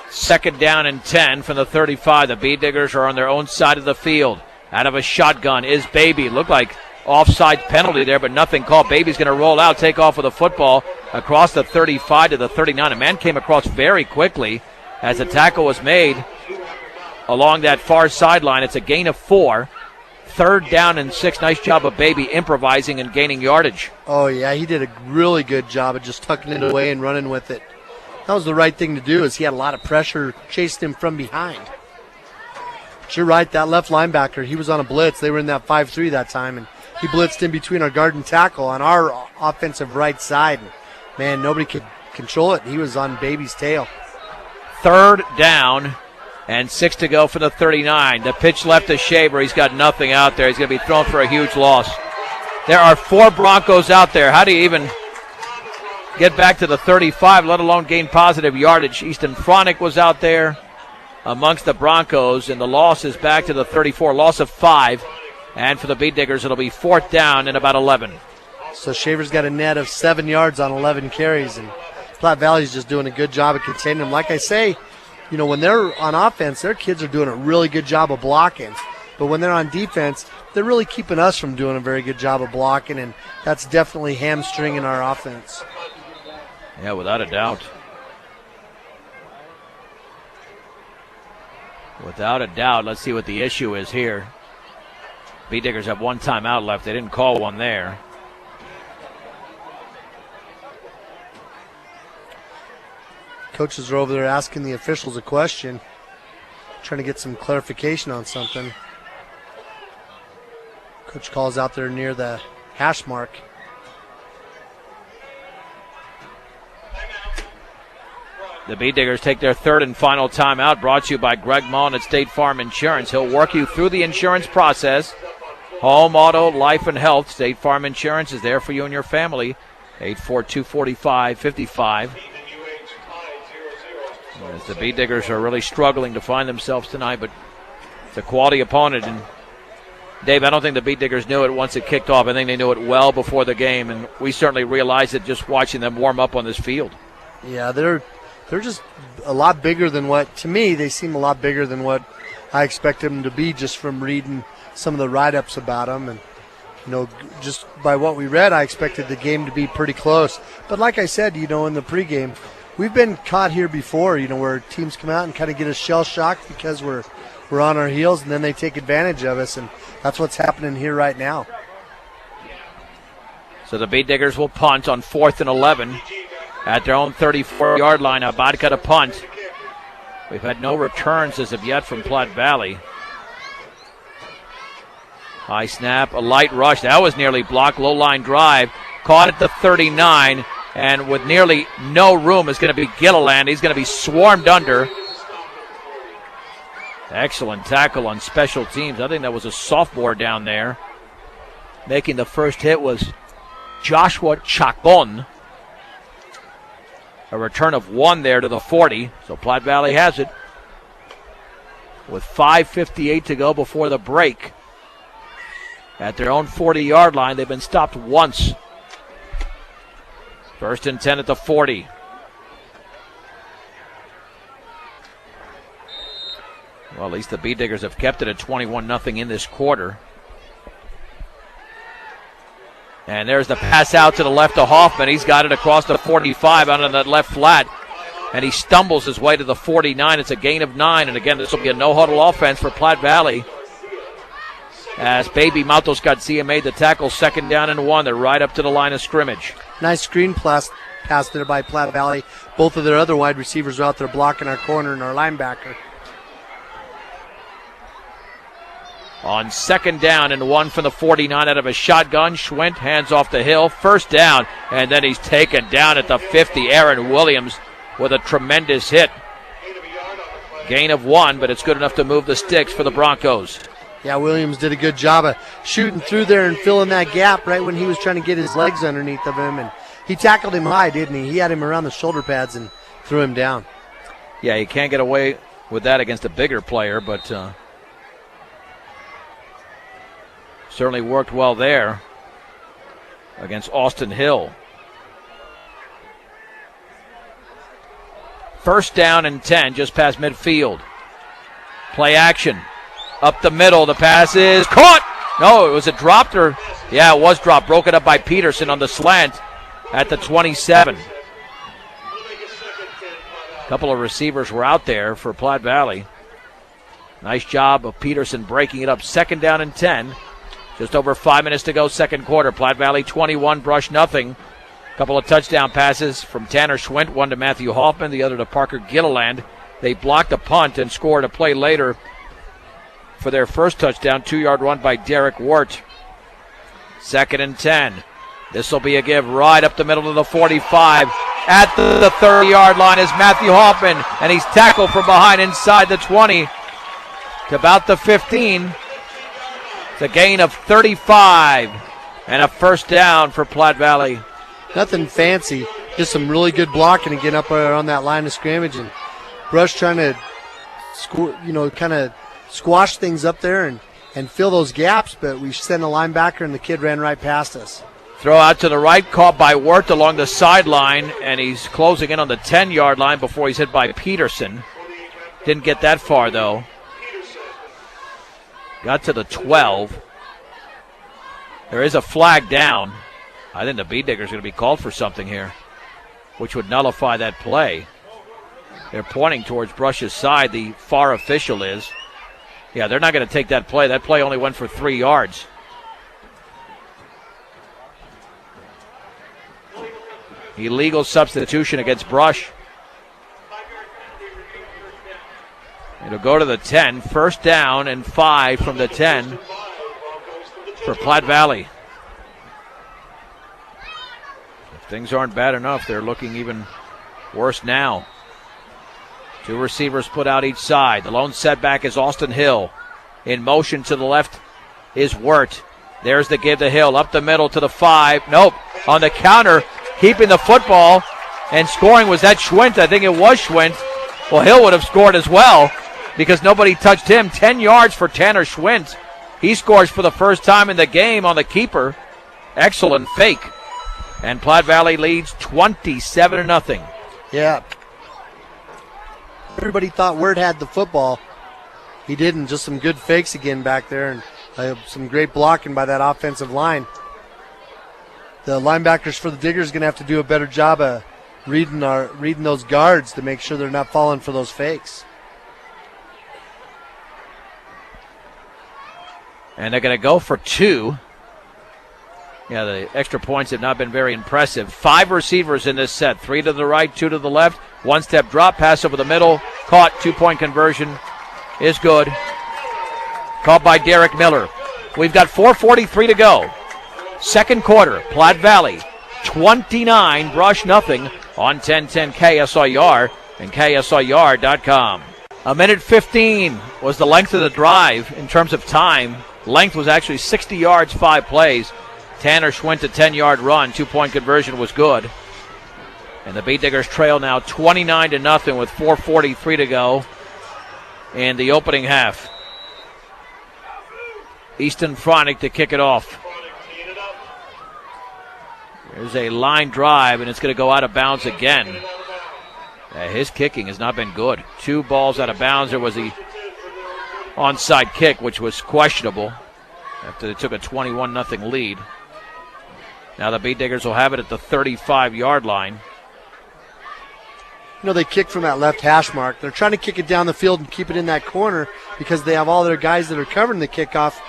2nd down and 10 from the 35. The Beat Diggers are on their own side of the field. Out of a shotgun is Baby. Looked like offside penalty there, but nothing called. Baby's going to roll out, take off with the football across the 35 to the 39. A man came across very quickly as the tackle was made along that far sideline. It's a gain of 4. 3rd down and 6. Nice job of Baby improvising and gaining yardage.
Oh, yeah, he did a really good job of just tucking it away and running with it. That was the right thing to do, as he had a lot of pressure chasing him from behind. But you're right, that left linebacker, he was on a blitz. They were in that 5-3 that time, and he blitzed in between our guard and tackle on our offensive right side. And, man, nobody could control it. He was on Baby's tail.
3rd down and 6 to go for the 39. The pitch left to Shaver. He's got nothing out there. He's going to be thrown for a huge loss. There are 4 Broncos out there. How do you even get back to the 35, let alone gain positive yardage? Easton Fronick was out there amongst the Broncos, and the loss is back to the 34, loss of 5. And for the Beat Diggers, it'll be 4th down and about 11.
So Shaver's got a net of 7 yards on 11 carries, and Platte Valley's just doing a good job of containing them. Like I say, you know, when they're on offense, their kids are doing a really good job of blocking. But when they're on defense, they're really keeping us from doing a very good job of blocking, and that's definitely hamstringing our offense.
Yeah, without a doubt. Without a doubt. Let's see what the issue is here. Beat Diggers have 1 timeout left. They didn't call one there.
Coaches are over there asking the officials a question, trying to get some clarification on something. Coach calls out there near the hash mark.
The Beat Diggers take their 3rd and final timeout, brought to you by Greg Mullen at State Farm Insurance. He'll work you through the insurance process. Home, auto, life, and health. State Farm Insurance is there for you and your family. 842-4555. As the Beat Diggers are really struggling to find themselves tonight, but it's a quality opponent. And Dave, I don't think the Beat Diggers knew it once it kicked off. I think they knew it well before the game, and we certainly realized it just watching them warm up on this field.
Yeah, they're just a lot bigger than what, to me, they seem a lot bigger than what I expected them to be just from reading some of the write-ups about them. And, you know, just by what we read, I expected the game to be pretty close. But like I said, you know, in the pregame, we've been caught here before, you know, where teams come out and kind of get us shell-shocked because we're on our heels, and then they take advantage of us, and that's what's happening here right now.
So the Beat Diggers will punt on 4th and 11 at their own 34-yard line. Abadka to punt. We've had no returns as of yet from Platte Valley. High snap, a light rush. That was nearly blocked. Low line drive. Caught at the 39. And with nearly no room is going to be Gilliland. He's going to be swarmed under. Excellent tackle on special teams. I think that was a sophomore down there. Making the first hit was Joshua Chacon. A return of 1 there to the 40. So Platte Valley has it. With 5:58 to go before the break. At their own 40-yard line, they've been stopped once. 1st and 10 at the 40. Well, at least the Bee Diggers have kept it at 21-0 in this quarter. And there's the pass out to the left to Hoffman. He's got it across the 45 out on that left flat. And he stumbles his way to the 49. It's a gain of 9. And again, this will be a no-huddle offense for Platte Valley. As Baby Matos Garcia made the tackle, 2nd down and 1. They're right up to the line of scrimmage.
Nice screen pass there by Platte Valley. Both of their other wide receivers are out there blocking our corner and our linebacker.
On 2nd down and 1 from the 49 out of a shotgun. Schwint hands off the hill. 1st down, and then he's taken down at the 50. Aaron Williams with a tremendous hit. Gain of 1, but it's good enough to move the sticks for the Broncos.
Yeah, Williams did a good job of shooting through there and filling that gap right when he was trying to get his legs underneath of him. And he tackled him high, didn't he? He had him around the shoulder pads and threw him down.
Yeah, you can't get away with that against a bigger player, but certainly worked well there against Austin Hill. 1st down and 10, just past midfield. Play action. Up the middle, the pass is caught. No, it was a dropped or, yeah, it was dropped. Broken up by Peterson on the slant at the 27. A couple of receivers were out there for Platte Valley. Nice job of Peterson breaking it up. 2nd down and 10. Just over 5 minutes to go, 2nd quarter. Platte Valley 21, Brush nothing. A couple of touchdown passes from Tanner Schwint, one to Matthew Hoffman, the other to Parker Gilliland. They blocked a punt and scored a play later for their first touchdown, 2-yard run by Derek Wirt. 2nd and 10. This will be a give right up the middle of the 45. At the 30-yard line is Matthew Hoffman, and he's tackled from behind inside the 20 to about the 15. It's a gain of 35 and a 1st down for Platte Valley.
Nothing fancy, just some really good blocking and getting up on that line of scrimmage. And Brush trying to kind of squash things up there and fill those gaps, but we sent a linebacker and the kid ran right past us.
Throw out to the right, caught by Wirt along the sideline, and he's closing in on the 10-yard line before he's hit by Peterson. Didn't get that far, though. Got to the 12. There is a flag down. I think the Bee Diggers are going to be called for something here, which would nullify that play. They're pointing towards Brush's side, the far official is. Yeah, they're not going to take that play. That play only went for 3 yards. Illegal substitution against Brush. It'll go to the 10. 1st down and 5 from the 10 for Platte Valley. If things aren't bad enough, they're looking even worse now. 2 receivers put out each side. The lone setback is Austin Hill. In motion to the left is Wirt. There's the give to Hill. Up the middle to the 5. Nope. On the counter, keeping the football and scoring was that Schwint. I think it was Schwint. Well, Hill would have scored as well because nobody touched him. 10 yards for Tanner Schwint. He scores for the first time in the game on the keeper. Excellent fake. And Platte Valley leads 27-0.
Yeah. Everybody thought Wirt had the football. He didn't. Just some good fakes again back there and some great blocking by that offensive line. The linebackers for the Diggers are going to have to do a better job of reading those guards to make sure they're not falling for those fakes.
And they're going to go for 2. Yeah, the extra points have not been very impressive. 5 receivers in this set. 3 to the right, 2 to the left. 1-step drop, pass over the middle. Caught, 2-point conversion is good. Caught by Derek Miller. We've got 4:43 to go. 2nd quarter, Platte Valley 29, Brush nothing on 1010 KSIR and KSIR.com. 1:15 was the length of the drive in terms of time. Length was actually 60 yards, 5 plays. Tanner Schwint, a 10-yard run. 2-point conversion was good. And the Bee Diggers trail now 29-0 with 4:43 to go in the opening half. Easton Fronick to kick it off. There's a line drive, and it's going to go out of bounds again. His kicking has not been good. 2 balls out of bounds. There was the onside kick, which was questionable after they took a 21-0 lead. Now the Beet Diggers will have it at the 35-yard line.
They kick from that left hash mark. They're trying to kick it down the field and keep it in that corner because they have all their guys that are covering the kickoff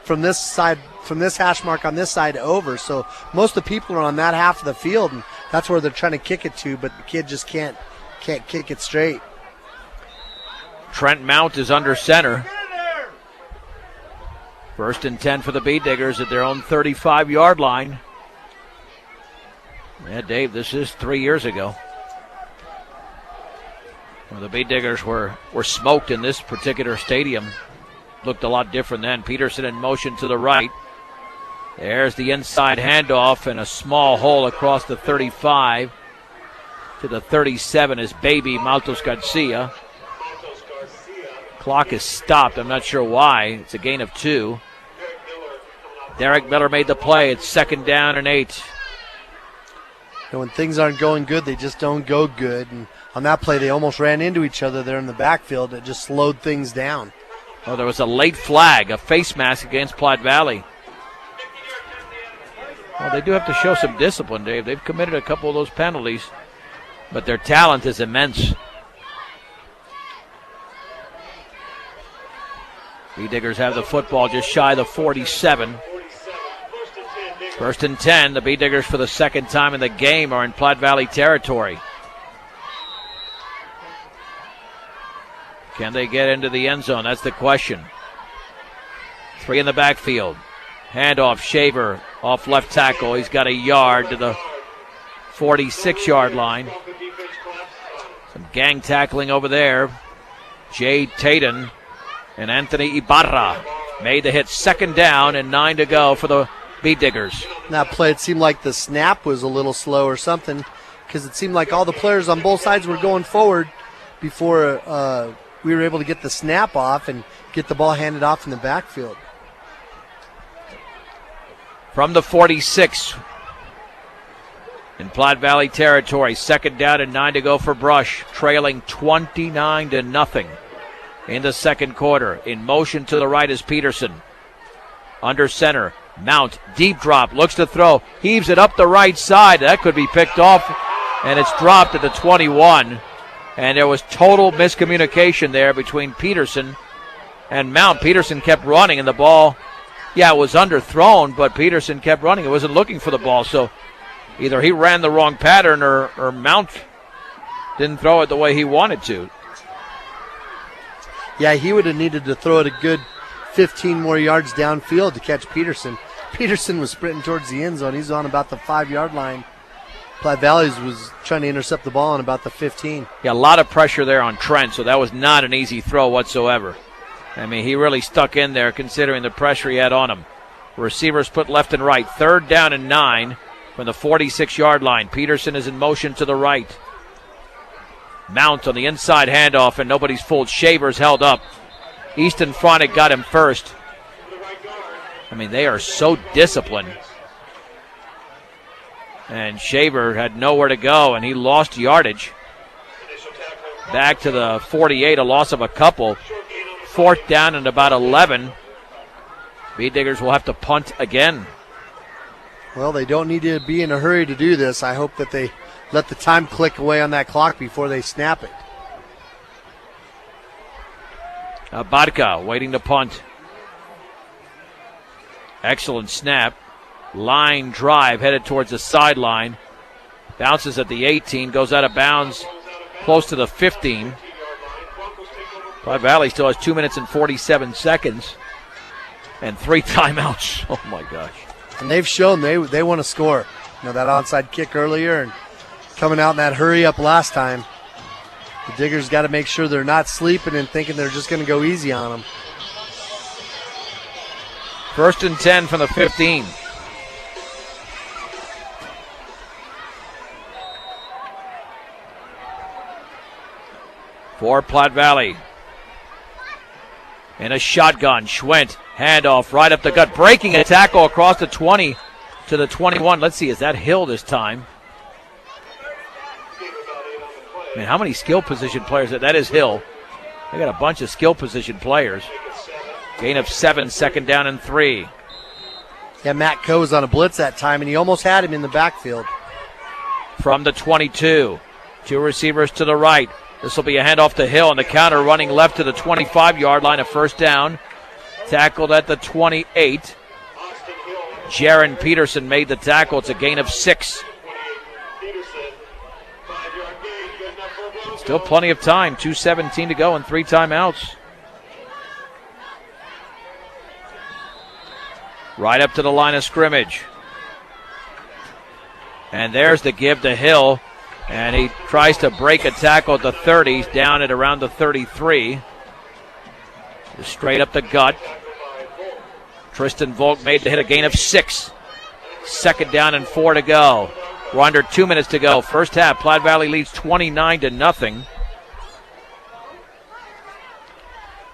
from this side, from this hash mark on this side over. So most of the people are on that half of the field, and that's where they're trying to kick it to, but the kid just can't kick it straight.
Trent Mount is under center. 1st and 10 for the Beet Diggers at their own 35-yard line. Yeah, Dave, this is 3 years ago. Well, the Beet Diggers were smoked in this particular stadium. Looked a lot different then. Peterson in motion to the right. There's the inside handoff and a small hole across the 35 to the 37 is baby Maltos Garcia. Clock is stopped. I'm not sure why. It's a gain of 2. Derek Miller made the play. It's 2nd down and 8.
When things aren't going good, they just don't go good. And on that play, they almost ran into each other there in the backfield. It just slowed things down.
Oh, there was a late flag, a face mask against Platte Valley. Well, they do have to show some discipline, Dave. They've committed a couple of those penalties, but their talent is immense. Beet Diggers have the football just shy of the 47. 1st and 10. The Beet Diggers for the 2nd time in the game are in Platte Valley territory. Can they get into the end zone? That's the question. 3 in the backfield. Handoff, Shaver off left tackle. He's got a yard to the 46-yard line. Some gang tackling over there. Jay Tatum and Anthony Ibarra made the hit. 2nd down and 9 to go for the Beet Diggers.
That play, it seemed like the snap was a little slow or something because it seemed like all the players on both sides were going forward before we were able to get the snap off and get the ball handed off in the backfield.
From the 46 in Platte Valley territory, 2nd down and 9 to go for Brush, trailing 29-0 in the 2nd quarter. In motion to the right is Peterson. Under center, Mount, deep drop, looks to throw, heaves it up the right side. That could be picked off, and it's dropped at the 21. And there was total miscommunication there between Peterson and Mount. Peterson kept running, and the ball, it was underthrown, but Peterson kept running. He wasn't looking for the ball, so either he ran the wrong pattern or Mount didn't throw it the way he wanted to.
Yeah, he would have needed to throw it a good 15 more yards downfield to catch Peterson. Peterson was sprinting towards the end zone. He's on about the 5-yard line. Platte Valley was trying to intercept the ball on about the 15.
Yeah, a lot of pressure there on Trent, so that was not an easy throw whatsoever. I mean, he really stuck in there considering the pressure he had on him. Receivers put left and right. 3rd down and 9 from the 46-yard line. Peterson is in motion to the right. Mount on the inside handoff, and nobody's fooled. Shaver's held up. Easton Fronick got him first. I mean, they are so disciplined. And Shaver had nowhere to go, and he lost yardage. Back to the 48, a loss of a couple. 4th down and about 11. Beet Diggers will have to punt again.
Well, they don't need to be in a hurry to do this. I hope that they let the time click away on that clock before they snap it.
Barca waiting to punt. Excellent snap. Line drive headed towards the sideline. Bounces at the 18, goes out of bounds close to the 15. Platte Valley still has 2 minutes and 47 seconds and 3 timeouts. Oh, my gosh.
And they've shown they want to score. That onside kick earlier and coming out in that hurry up last time. The Diggers got to make sure they're not sleeping and thinking they're just going to go easy on them.
1st and 10 from the 15. For Platte Valley. In a shotgun, Schwent, handoff right up the gut, breaking a tackle across the 20 to the 21. Let's see, is that Hill this time? I mean, how many skill position players? That is Hill. They got a bunch of skill position players. Gain of 7, 2nd down and 3.
Yeah, Matt Coe was on a blitz that time, and he almost had him in the backfield.
From the 22. 2 receivers to the right. This will be a handoff to Hill, and the counter running left to the 25-yard line, a 1st down. Tackled at the 28. Jaron Peterson made the tackle. It's a gain of 6. Still plenty of time. 2:17 to go and 3 timeouts. Right up to the line of scrimmage. And there's the give to Hill. And he tries to break a tackle at the 30. He's down at around the 33. Just straight up the gut. Tristan Volk made the hit, a gain of 6. 2nd down and 4 to go. We're under 2 minutes to go. First half, Platte Valley leads 29-0.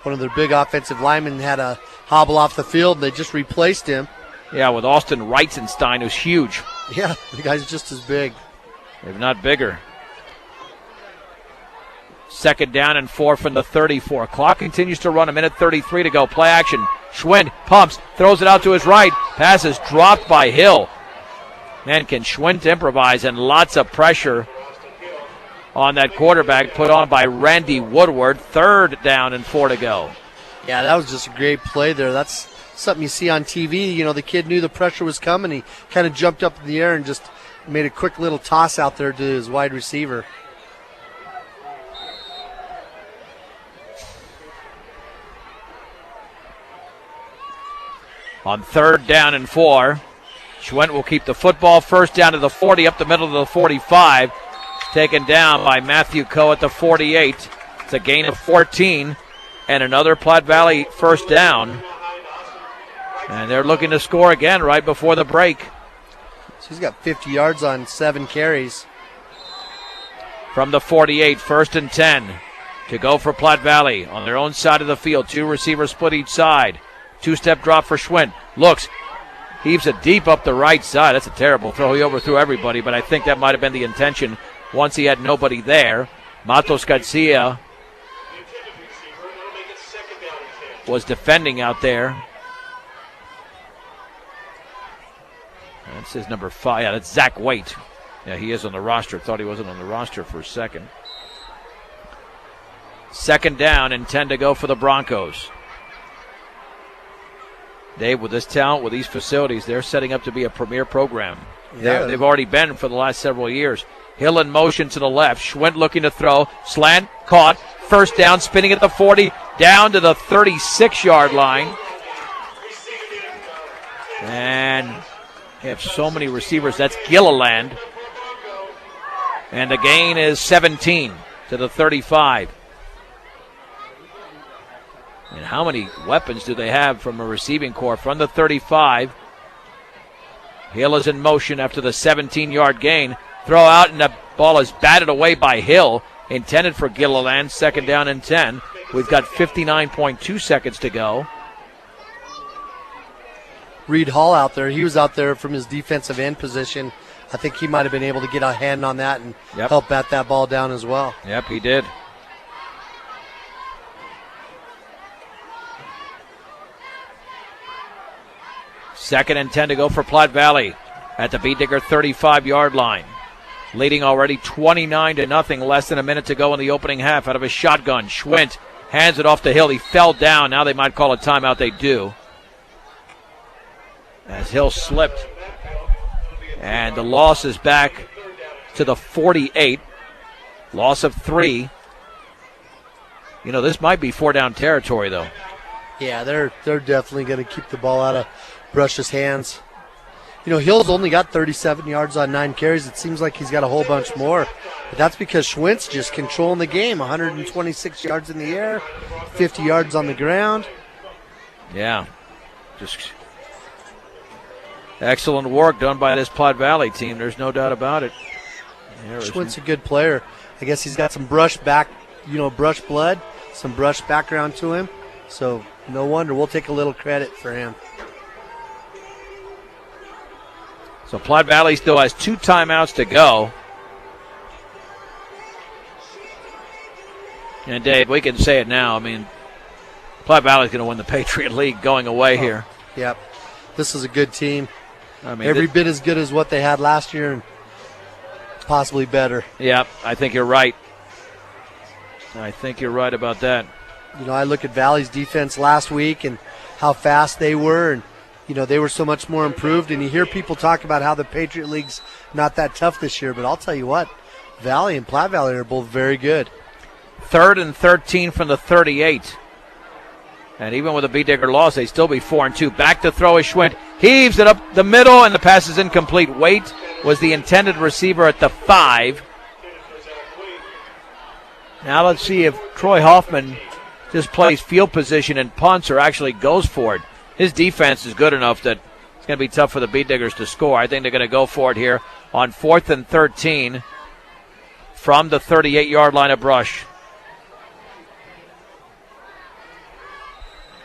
One of their big offensive linemen had a hobble off the field, and they just replaced him.
Yeah, with Austin Reitzenstein, who's huge.
Yeah, the guy's just as big.
If not bigger. 2nd down and 4 from the 34. Clock continues to run, 1:33 to go. Play action. Schwind pumps, throws it out to his right. Pass is dropped by Hill. Man, can Schwind improvise, and lots of pressure on that quarterback put on by Randy Woodward. 3rd down and 4 to go.
Yeah, that was just a great play there. That's something you see on TV. You know, the kid knew the pressure was coming. He kind of jumped up in the air and just made a quick little toss out there to his wide receiver.
On 3rd down and 4, Schwent will keep the football. 1st down to the 40, up the middle of the 45. Taken down by Matthew Coe at the 48. It's a gain of 14 and another Platte Valley 1st down. And they're looking to score again right before the break.
So he's got 50 yards on 7 carries.
From the 48, 1st and 10 to go for Platte Valley on their own side of the field. 2 receivers split each side. 2-step drop for Schwint. Looks, heaves it deep up the right side. That's a terrible throw. He overthrew everybody, but I think that might have been the intention once he had nobody there. Matos Garcia was defending out there. That's his number 5. Yeah, that's Zach Waite. Yeah, he is on the roster. Thought he wasn't on the roster for a second. 2nd down and 10 to go for the Broncos. Dave, with this talent, with these facilities, they're setting up to be a premier program. Yeah. They've already been for the last several years. Hill in motion to the left. Schwint looking to throw. Slant, caught. 1st down, spinning at the 40, down to the 36-yard line. And they have so many receivers. That's Gilliland. And the gain is 17 to the 35. And how many weapons do they have from a receiving corps? From the 35. Hill is in motion after the 17-yard gain. Throw out, and the ball is batted away by Hill. Intended for Gilliland. 2nd down and 10. We've got 59.2 seconds to go.
Reed Hall out there. He was out there from his defensive end position. I think he might have been able to get a hand on that and help bat that ball down as well.
Yep, he did. Second and 10 to go for Platte Valley at the Beat Digger 35-yard line. Leading already 29-0, less than a minute to go in the opening half out of a shotgun. Schwint hands it off to Hill. He fell down. Now they might call a timeout. They do. As Hill slipped. And the loss is back to the 48. Loss of 3. You know, this might be 4-down territory, though.
Yeah, they're definitely going to keep the ball out of Brush's hands. You know, Hill's only got 37 yards on 9 carries. It seems like he's got a whole bunch more. But that's because Schwint's just controlling the game. 126 yards in the air, 50 yards on the ground.
Yeah, just excellent work done by this Platte Valley team. There's no doubt about it.
Schwint's a good player. I guess he's got some brush blood, some brush background to him. So no wonder. We'll take a little credit for him.
So Platte Valley still has 2 timeouts to go. And Dave, we can say it now. I mean, Platte Valley's going to win the Patriot League going away here.
Yep. This is a good team.
I mean,
every bit as good as what they had last year and possibly better.
Yeah, I think you're right. I think you're right about that.
You know, I look at Valley's defense last week and how fast they were, and, you know, they were so much more improved. And you hear people talk about how the Patriot League's not that tough this year, but I'll tell you what, Valley and Platte Valley are both very good.
3rd and 13 from the 38. And even with a B-Digger loss, they'd still be 4-2. Back to throw is Schwint. Heaves it up the middle, and the pass is incomplete. Waite was the intended receiver at the 5. Now let's see if Troy Hoffman just plays field position and punts or actually goes for it. His defense is good enough that it's going to be tough for the B-Diggers to score. I think they're going to go for it here on 4th and 13 from the 38-yard line of Brush.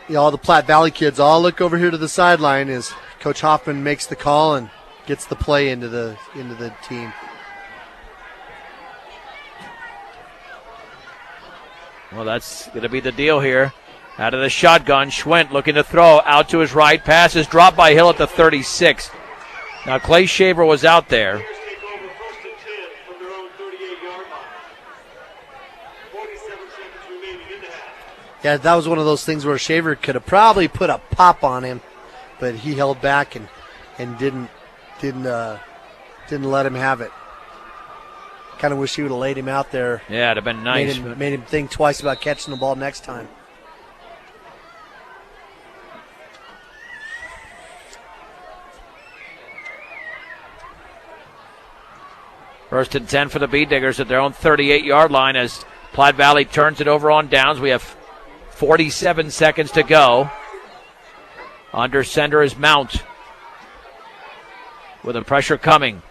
You know, all the Platte Valley kids all look over here to the sideline as Coach Hoffman makes the call and gets the play into the team.
Well, that's going to be the deal here. Out of the shotgun, Schwint looking to throw out to his right. Pass is dropped by Hill at the 36. Now, Clay Shaver was out there.
Yeah, that was one of those things where Shaver could have probably put a pop on him, but he held back and didn't let him have it. Kind of wish he would have laid him out there.
Yeah, it'd have been nice.
Made him think twice about catching the ball next time.
First and 10 for the B-Diggers at their own 38-yard line as Platte Valley turns it over on downs. We have 47 seconds to go. Under center is Mount with the pressure coming.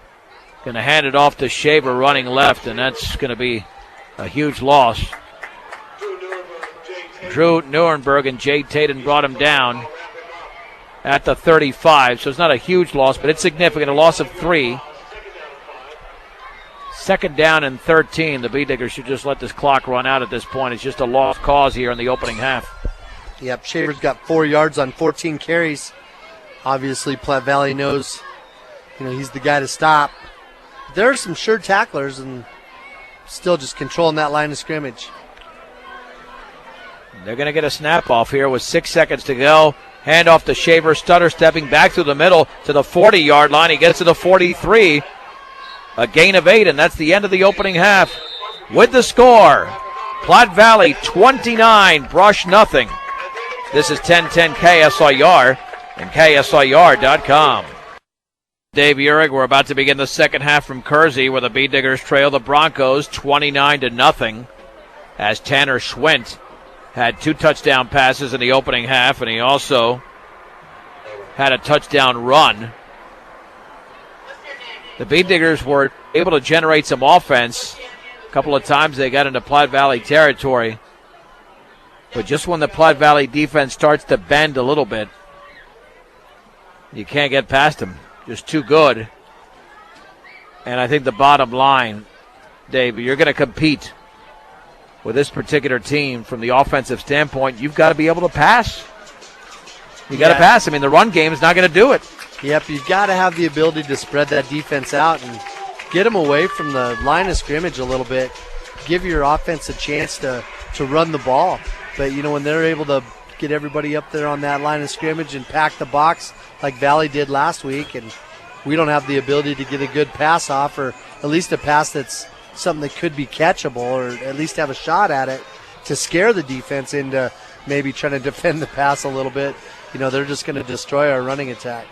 Going to hand it off to Shaver running left, and that's going to be a huge loss. Drew Nuremberg and Jay Tatum brought him down at the 35, so it's not a huge loss, but it's significant, a loss of 3. 2nd down and 13. The B-Diggers should just let this clock run out at this point. It's just a lost cause here in the opening half.
Yep, Shaver's got 4 yards on 14 carries. Obviously, Platte Valley knows, he's the guy to stop. There are some sure tacklers and still just controlling that line of scrimmage.
They're going to get a snap off here with 6 seconds to go. Hand off to Shaver. Stutter stepping back through the middle to the 40-yard line. He gets to the 43. A gain of 8, and that's the end of the opening half. With the score, Platte Valley 29, Brush nothing. This is 1010 KSIR and KSIR.com. Dave Uhrig, we're about to begin the second half from Kersey, where the B-Diggers trail the Broncos 29-0, as Tanner Schwint had 2 touchdown passes in the opening half, and he also had a touchdown run. The B-Diggers were able to generate some offense. A couple of times they got into Platte Valley territory. But just when the Platte Valley defense starts to bend a little bit, you can't get past them. Just too good. And I think the bottom line, Dave, you're going to compete with this particular team from the offensive standpoint. You've got to be able to pass. You got to pass. I mean, the run game is not going to do it.
Yep, you've got to have the ability to spread that defense out and get them away from the line of scrimmage a little bit. Give your offense a chance to run the ball. But, when they're able to get everybody up there on that line of scrimmage and pack the box like Valley did last week, and we don't have the ability to get a good pass off, or at least a pass that's something that could be catchable, or at least have a shot at it to scare the defense into maybe trying to defend the pass a little bit. They're just going to destroy our running attack.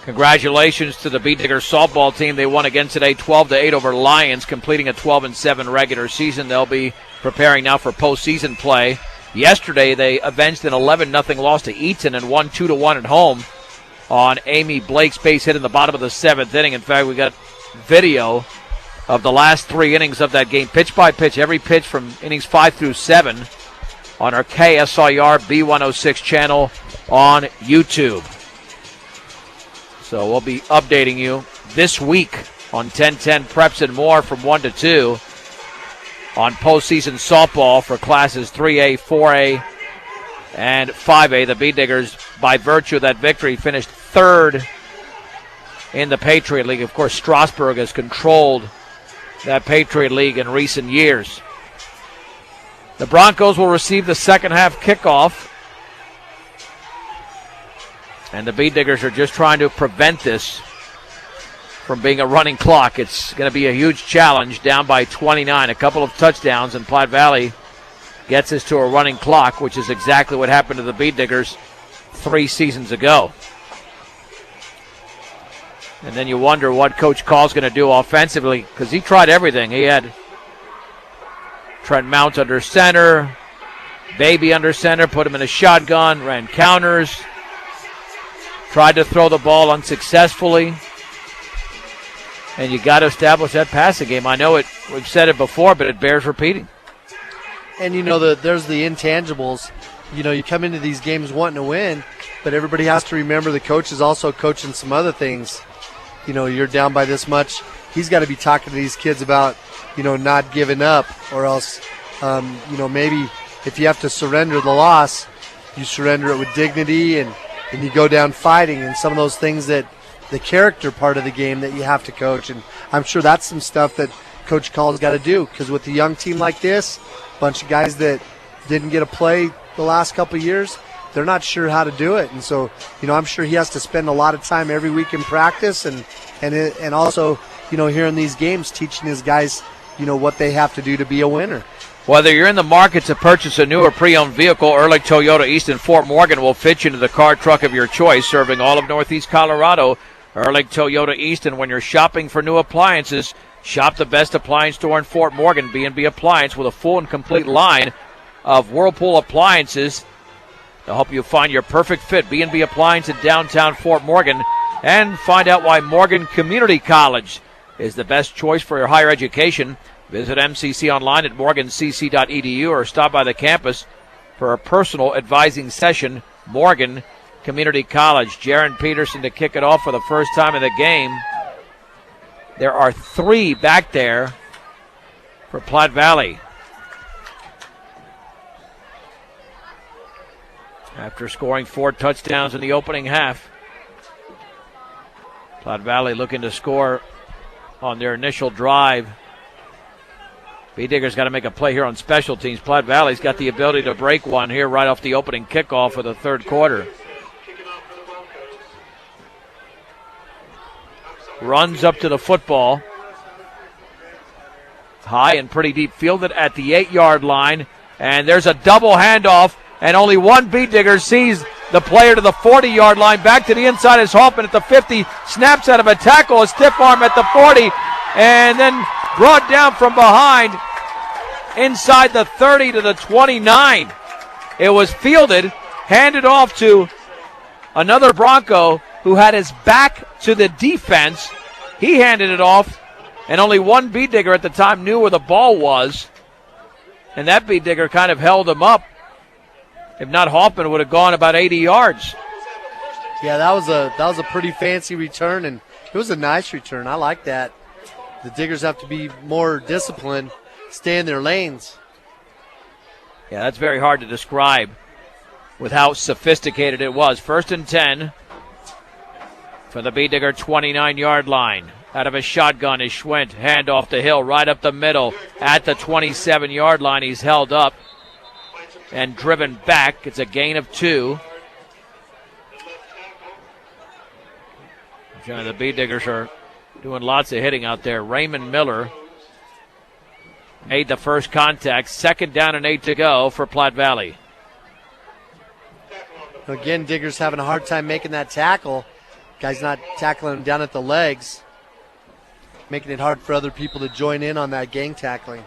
Congratulations to the B-Diggers softball team. They won again today 12-8 over Lions, completing a 12-7 regular season. They'll be preparing now for postseason play. Yesterday, they avenged an 11-0 loss to Eaton and won 2-1 at home on Amy Blake's base hit in the bottom of the 7th inning. In fact, we got video of the last 3 innings of that game, pitch by pitch, every pitch from innings 5 through 7 on our KSIR B106 channel on YouTube. So we'll be updating you this week on 1010 Preps and more from 1 to 2. on postseason softball for classes 3A, 4A, and 5A. The Bee Diggers, by virtue of that victory, finished third in the Patriot League. Of course, Strasburg has controlled that Patriot League in recent years. The Broncos will receive the second half kickoff, and the Bee Diggers are just trying to prevent this from being a running clock. It's going to be a huge challenge, down by 29, a couple of touchdowns, and Platte Valley gets us to a running clock, which is exactly what happened to the Bee Diggers 3 seasons ago. And then you wonder what Coach Call's going to do offensively, because he tried everything. He had Trent Mount under center, Baby under center, put him in a shotgun, ran counters, tried to throw the ball unsuccessfully. And you got to establish that passing game. I know we've said it before, but it bears repeating.
And, there's the intangibles. You come into these games wanting to win, but everybody has to remember the coach is also coaching some other things. You're down by this much. He's got to be talking to these kids about, not giving up, or else, maybe if you have to surrender the loss, you surrender it with dignity and you go down fighting, and some of those things that the character part of the game that you have to coach. And I'm sure that's some stuff that Coach Call's got to do, because with a young team like this, a bunch of guys that didn't get a play the last couple of years, they're not sure how to do it. And so, I'm sure he has to spend a lot of time every week in practice and also, here in these games, teaching his guys, what they have to do to be a winner.
Whether you're in the market to purchase a new or pre-owned vehicle, Ehrlich Toyota East in Fort Morgan will fit you into the car truck of your choice, serving all of Northeast Colorado. Ehrlich Toyota East, and when you're shopping for new appliances, shop the best appliance store in Fort Morgan, B&B Appliance, with a full and complete line of Whirlpool appliances to help you find your perfect fit. B&B Appliance in downtown Fort Morgan, and find out why Morgan Community College is the best choice for your higher education. Visit MCC online at morgancc.edu or stop by the campus for a personal advising session. Morgan Community College. Jaron Peterson to kick it off for the first time in the game. There are 3 back there for Platte Valley. After scoring 4 touchdowns in the opening half, Platte Valley looking to score on their initial drive. Bee Diggers got to make a play here on special teams. Platte Valley's got the ability to break one here right off the opening kickoff of the third quarter. Runs up to the football. High and pretty deep, fielded at the 8-yard line. And there's a double handoff, and only one Bee Digger sees the player to the 40-yard line. Back to the inside is Hoffman at the 50. Snaps out of a tackle, a stiff arm at the 40. And then brought down from behind inside the 30 to the 29. It was fielded, handed off to another Bronco who had his back to the defense. He handed it off, and only one Bee Digger at the time knew where the ball was. And that Bee Digger kind of held him up. If not, Hoffman would have gone about 80 yards.
Yeah, that was a pretty fancy return, and it was a nice return. I like that. The Diggers have to be more disciplined, stay in their lanes.
Yeah, that's very hard to describe with how sophisticated it was. 1st and 10 for the Bee Digger 29-yard line. Out of a shotgun is Schwint. Handoff to Hill right up the middle at the 27-yard line. He's held up and driven back. It's a gain of 2. The Bee Diggers are doing lots of hitting out there. Raymond Miller made the first contact. 2nd down and 8 to go for Platte Valley.
Again, Diggers having a hard time making that tackle. Guy's not tackling him down at the legs, making it hard for other people to join in on that gang tackling.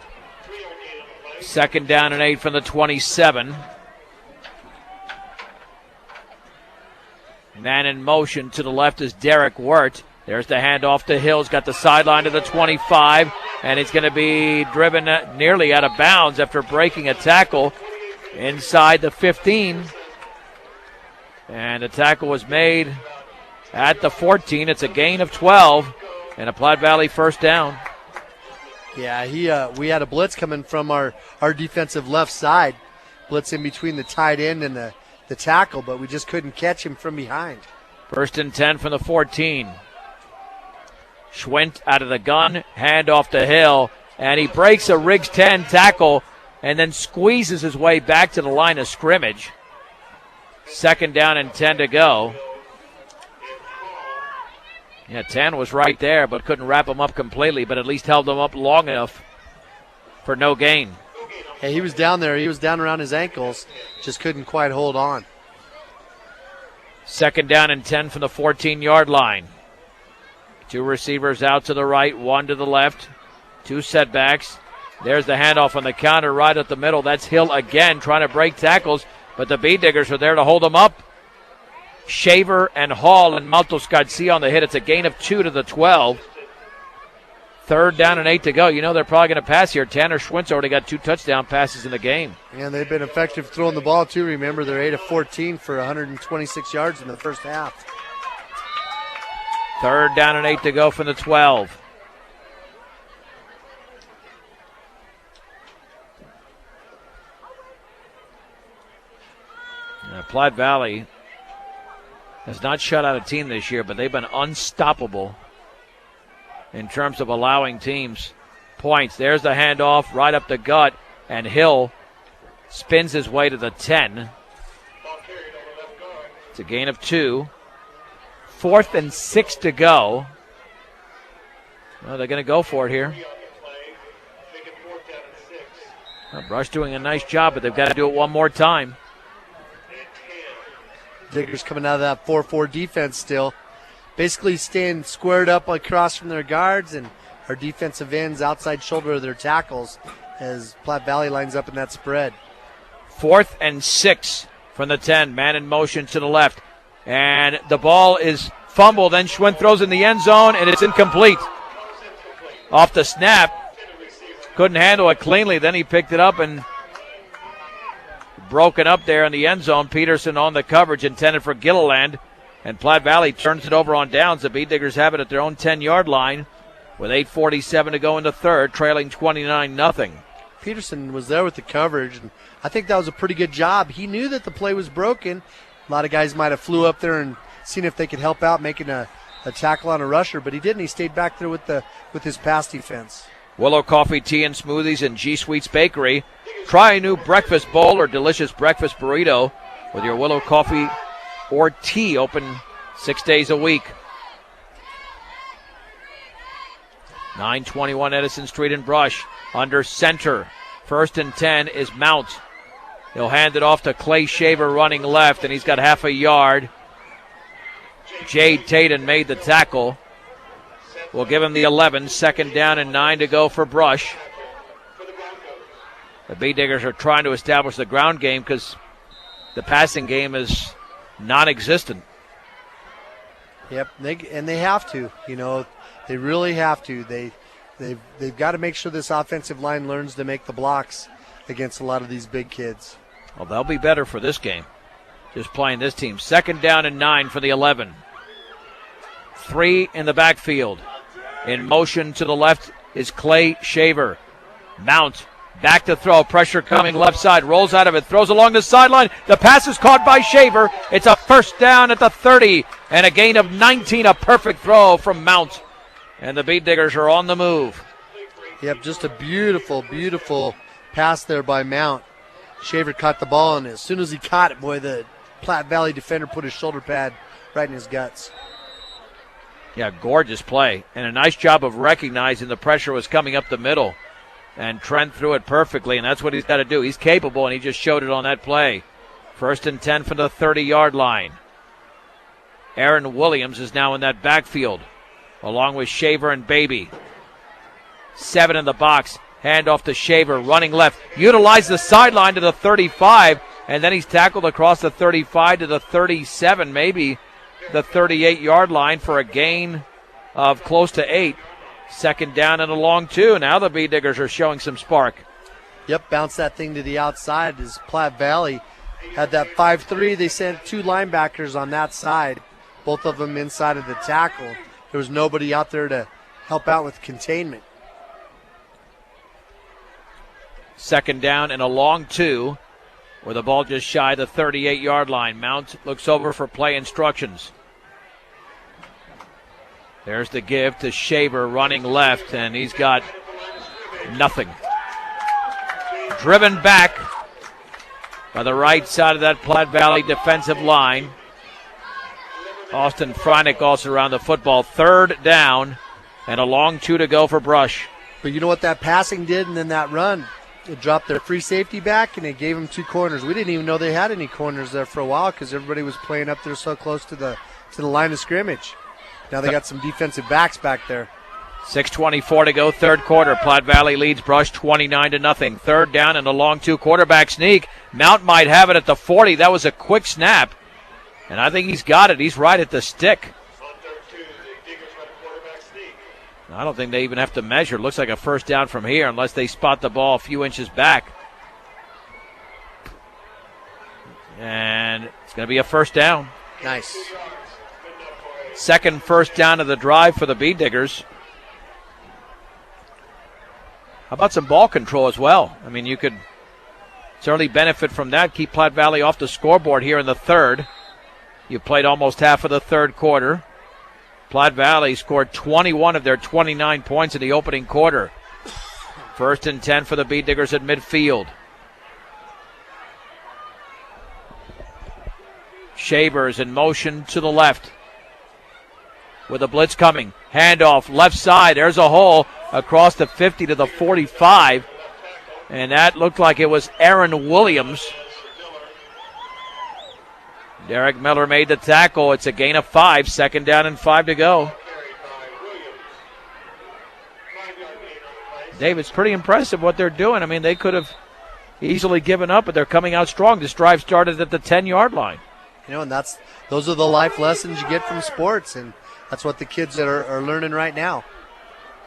2nd down and 8 from the 27. Man in motion to the left is Derek Wirt. There's the handoff to Hill. He's got the sideline to the 25, and he's going to be driven nearly out of bounds after breaking a tackle inside the 15. And the tackle was made at the 14. It's a gain of 12 and a Platte Valley first down.
Yeah, we had a blitz coming from our defensive left side. Blitz in between the tight end and the tackle, but we just couldn't catch him from behind.
1st and 10 from the 14. Schwint out of the gun, hand off to Hill, and he breaks a Riggs 10 tackle and then squeezes his way back to the line of scrimmage. 2nd down and 10 to go. Yeah, 10 was right there, but couldn't wrap him up completely, but at least held him up long enough for no gain.
Yeah, he was down there. He was down around his ankles, just couldn't quite hold on.
2nd down and 10 from the 14-yard line. 2 receivers out to the right, 1 to the left. 2 setbacks. There's the handoff on the counter right at the middle. That's Hill again trying to break tackles, but the Bee-Diggers are there to hold him up. Shaver and Hall and Maltos Garcia on the hit. It's a gain of 2 to the 12. 3rd down and 8 to go. You know they're probably going to pass here. Tanner Schwintz already got 2 touchdown passes in the game.
And they've been effective throwing the ball, too. Remember, they're 8 of 14 for 126 yards in the first half.
3rd down and 8 to go from the 12. Now, Platte Valley has not shut out a team this year, but they've been unstoppable in terms of allowing teams points. There's the handoff right up the gut, and Hill spins his way to the 10. It's a gain of 2. 4th and 6 to go. Well, they're going to go for it here. Well, Brush doing a nice job, but they've got to do it one more time.
Diggers coming out of that 4-4 defense still. Basically staying squared up across from their guards, and our defensive ends outside shoulder of their tackles as Platte Valley lines up in that spread.
4th and 6 from the 10. Man in motion to the left. And the ball is fumbled. Then Schwinn throws in the end zone, and it's incomplete. Off the snap. Couldn't handle it cleanly. Then he picked it up and broken up there in the end zone. Peterson on the coverage intended for Gilliland. And Platte Valley turns it over on downs. The Bee-Diggers have it at their own 10-yard line with 8:47 to go in the third, trailing 29-0.
Peterson was there with the coverage, and I think that was a pretty good job. He knew that the play was broken. A lot of guys might have flew up there and seen if they could help out making a tackle on a rusher, but he didn't. He stayed back there with his pass defense.
Willow Coffee, Tea, and Smoothies and G Sweets Bakery. Try a new breakfast bowl or delicious breakfast burrito with your Willow Coffee or tea, open 6 days a week. 921 Edison Street in Brush. Under center. 1st and 10 is Mount. He'll hand it off to Clay Shaver running left, and he's got half a yard. Jade Tatum made the tackle. We'll give him the 11. 2nd down and 9 to go for Brush. The Bee-Diggers are trying to establish the ground game because the passing game is non-existent.
Yep, they have to. You know, they really have to. They've got to make sure this offensive line learns to make the blocks against a lot of these big kids.
Well, they'll be better for this game, just playing this team. 2nd down and 9 for the 11. 3 in the backfield. In motion to the left is Clay Shaver. Mount back to throw. Pressure coming left side. Rolls out of it. Throws along the sideline. The pass is caught by Shaver. It's a 1st down at the 30 and a gain of 19. A perfect throw from Mount. And the Bee-Diggers are on the move.
Yep, just a beautiful, beautiful pass there by Mount. Shaver caught the ball, and as soon as he caught it, boy, the Platte Valley defender put his shoulder pad right in his guts.
Yeah, gorgeous play. And a nice job of recognizing the pressure was coming up the middle. And Trent threw it perfectly, and that's what he's got to do. He's capable, and he just showed it on that play. 1st and 10 from the 30-yard line. Aaron Williams is now in that backfield, along with Shaver and Baby. 7 in the box. Hand off to Shaver, running left. Utilize the sideline to the 35, and then he's tackled across the 35 to the 37, maybe the 38-yard line for a gain of close to 8. 2nd down and a long 2. Now the Bee-Diggers are showing some spark.
Yep, bounce that thing to the outside as Platte Valley had that 5-3. They sent 2 linebackers on that side, both of them inside of the tackle. There was nobody out there to help out with containment.
Second down and a long 2 with the ball just shy the 38-yard line. Mount looks over for play instructions. There's the give to Shaver running left, and he's got nothing. Driven back by the right side of that Platte Valley defensive line. Austin Freinig also around the football. Third down and a long 2 to go for Brush.
But you know what that passing did, and then that run, it dropped their free safety back, and it gave them 2 corners. We didn't even know they had any corners there for a while because everybody was playing up there so close to the line of scrimmage. Now they got some defensive backs back there.
6:24 to go, third quarter. Platte Valley leads Brush 29-0. Third down and a long 2 quarterback sneak. Mount might have it at the 40. That was a quick snap, and I think he's got it. He's right at the stick. I don't think they even have to measure. Looks like a first down from here unless they spot the ball a few inches back. And it's going to be a first down.
Nice.
Second first down of the drive for the Bee Diggers. How about some ball control as well? I mean, you could certainly benefit from that. Keep Platte Valley off the scoreboard here in the third. You played almost half of the third quarter. Platte Valley scored 21 of their 29 points in the opening quarter. First and 10 for the Bee Diggers at midfield. Shavers in motion to the left with a blitz coming. Handoff left side. There's a hole across the 50 to the 45. And that looked like it was Aaron Williams. Derek Miller made the tackle. It's a gain of 5. Second down and 5 to go. Dave, it's pretty impressive what they're doing. I mean, they could have easily given up, but they're coming out strong. This drive started at the 10-yard line.
You know, and those are the life lessons you get from sports, and that's what the kids are learning right now.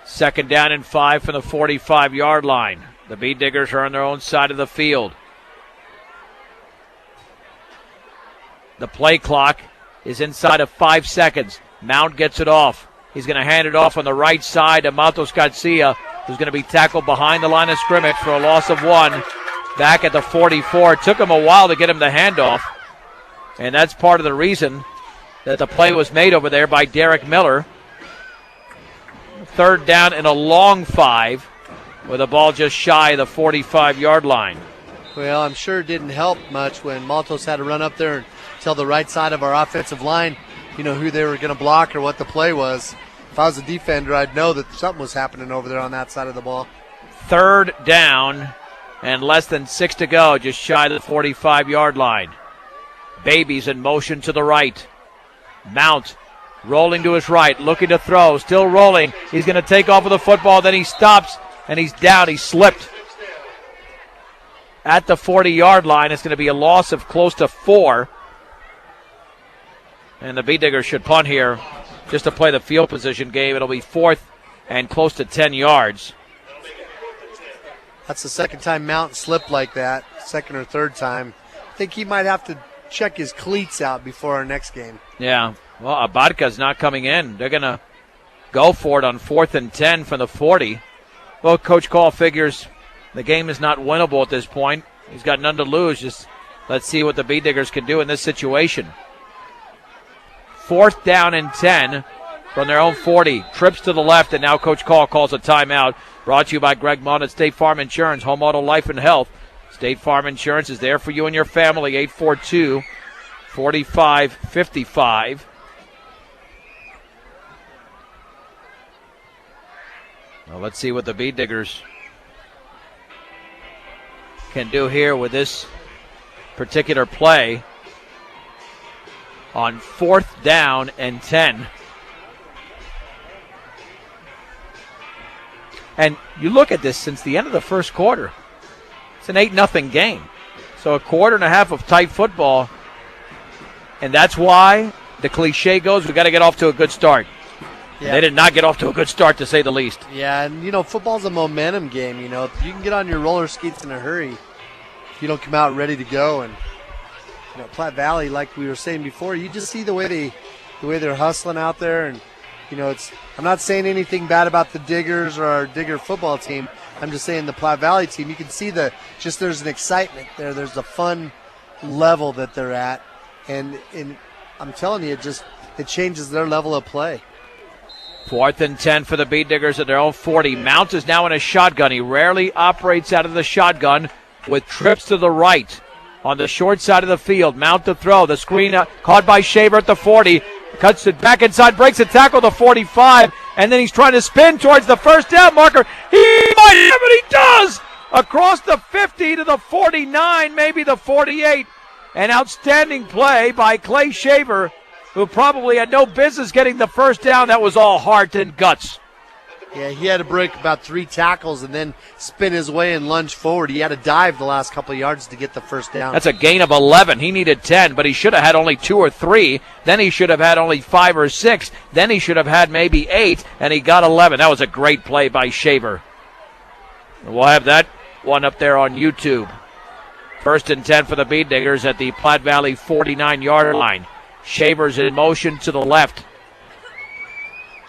Second down and 5 from the 45-yard line. The Bee Diggers are on their own side of the field. The play clock is inside of 5 seconds. Mount gets it off. He's going to hand it off on the right side to Matos Garcia, who's going to be tackled behind the line of scrimmage for a loss of 1. Back at the 44. It took him a while to get him the handoff, and that's part of the reason that the play was made over there by Derek Miller. Third down and a long 5 with the ball just shy of the 45-yard line.
Well, I'm sure it didn't help much when Maltos had to run up there and tell the right side of our offensive line, who they were going to block or what the play was. If I was a defender, I'd know that something was happening over there on that side of the ball.
Third down and less than 6 to go, just shy of the 45-yard line. Babies in motion to the right. Mount rolling to his right, looking to throw, still rolling. He's going to take off with the football, then he stops, and he's down. He slipped at the 40-yard line. It's going to be a loss of close to 4. And the Bee Diggers should punt here just to play the field position game. It'll be 4th and close to 10 yards.
That's the second time Mount slipped like that, second or third time. I think he might have to check his cleats out before our next game.
Yeah, well, Abadka's not coming in. They're going to go for it on 4th and 10 from the 40. Well, Coach Call figures the game is not winnable at this point. He's got none to lose. Just let's see what the Bee Diggers can do in this situation. 4th down and 10 from their own 40. Trips to the left, and now Coach Call calls a timeout. Brought to you by Greg Munn at State Farm Insurance, Home Auto Life and Health. State Farm Insurance is there for you and your family. 842-4555. Well, let's see what the Bee Diggers can do here with this particular play on 4th down and 10. And you look at this since the end of the first quarter, it's an 8-0 game. So a quarter and a half of tight football, and that's why the cliche goes, we got to get off to a good start. Yeah. They did not get off to a good start, to say the least.
Yeah, and, football's a momentum game, You can get on your roller skates in a hurry if you don't come out ready to go. And, Platte Valley, like we were saying before, you just see the way they're hustling out there. And, I'm not saying anything bad about the Diggers or our Digger football team. I'm just saying the Platte Valley team, you can see there's an excitement there. There's a fun level that they're at. And I'm telling you, it changes their level of play.
4th and 10 for the Bead Diggers at their own 40. Mount is now in a shotgun. He rarely operates out of the shotgun with trips to the right on the short side of the field. Mount to throw. The screen caught by Shaver at the 40. Cuts it back inside, breaks a tackle to 45, and then he's trying to spin towards the first down marker. He might have it. He does! Across the 50 to the 49, maybe the 48. An outstanding play by Clay Shaver, who probably had no business getting the first down. That was all heart and guts.
Yeah, he had to break about 3 tackles and then spin his way and lunge forward. He had to dive the last couple of yards to get the first down.
That's a gain of 11. He needed 10, but he should have had only 2 or 3. Then he should have had only 5 or 6. Then he should have had maybe 8, and he got 11. That was a great play by Shaver. We'll have that one up there on YouTube. 1st and 10 for the Bead Diggers at the Platte Valley 49-yard line. Shaver's in motion to the left.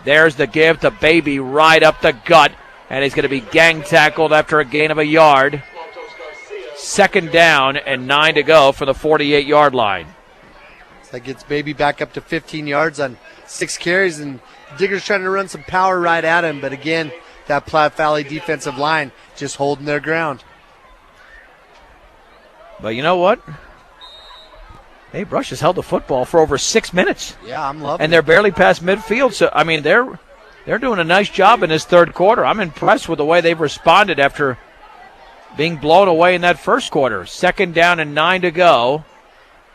There's the give to Baby right up the gut, and he's going to be gang tackled after a gain of a yard. 2nd down and 9 to go for the 48-yard line.
So that gets Baby back up to 15 yards on 6 carries, and Diggers trying to run some power right at him, but again, that Platte Valley defensive line just holding their ground.
But you know what? Dave Brush has held the football for over 6 minutes.
Yeah, I'm loving it.
And they're barely past midfield. So, I mean, they're doing a nice job in this third quarter. I'm impressed with the way they've responded after being blown away in that first quarter. 2nd down and 9 to go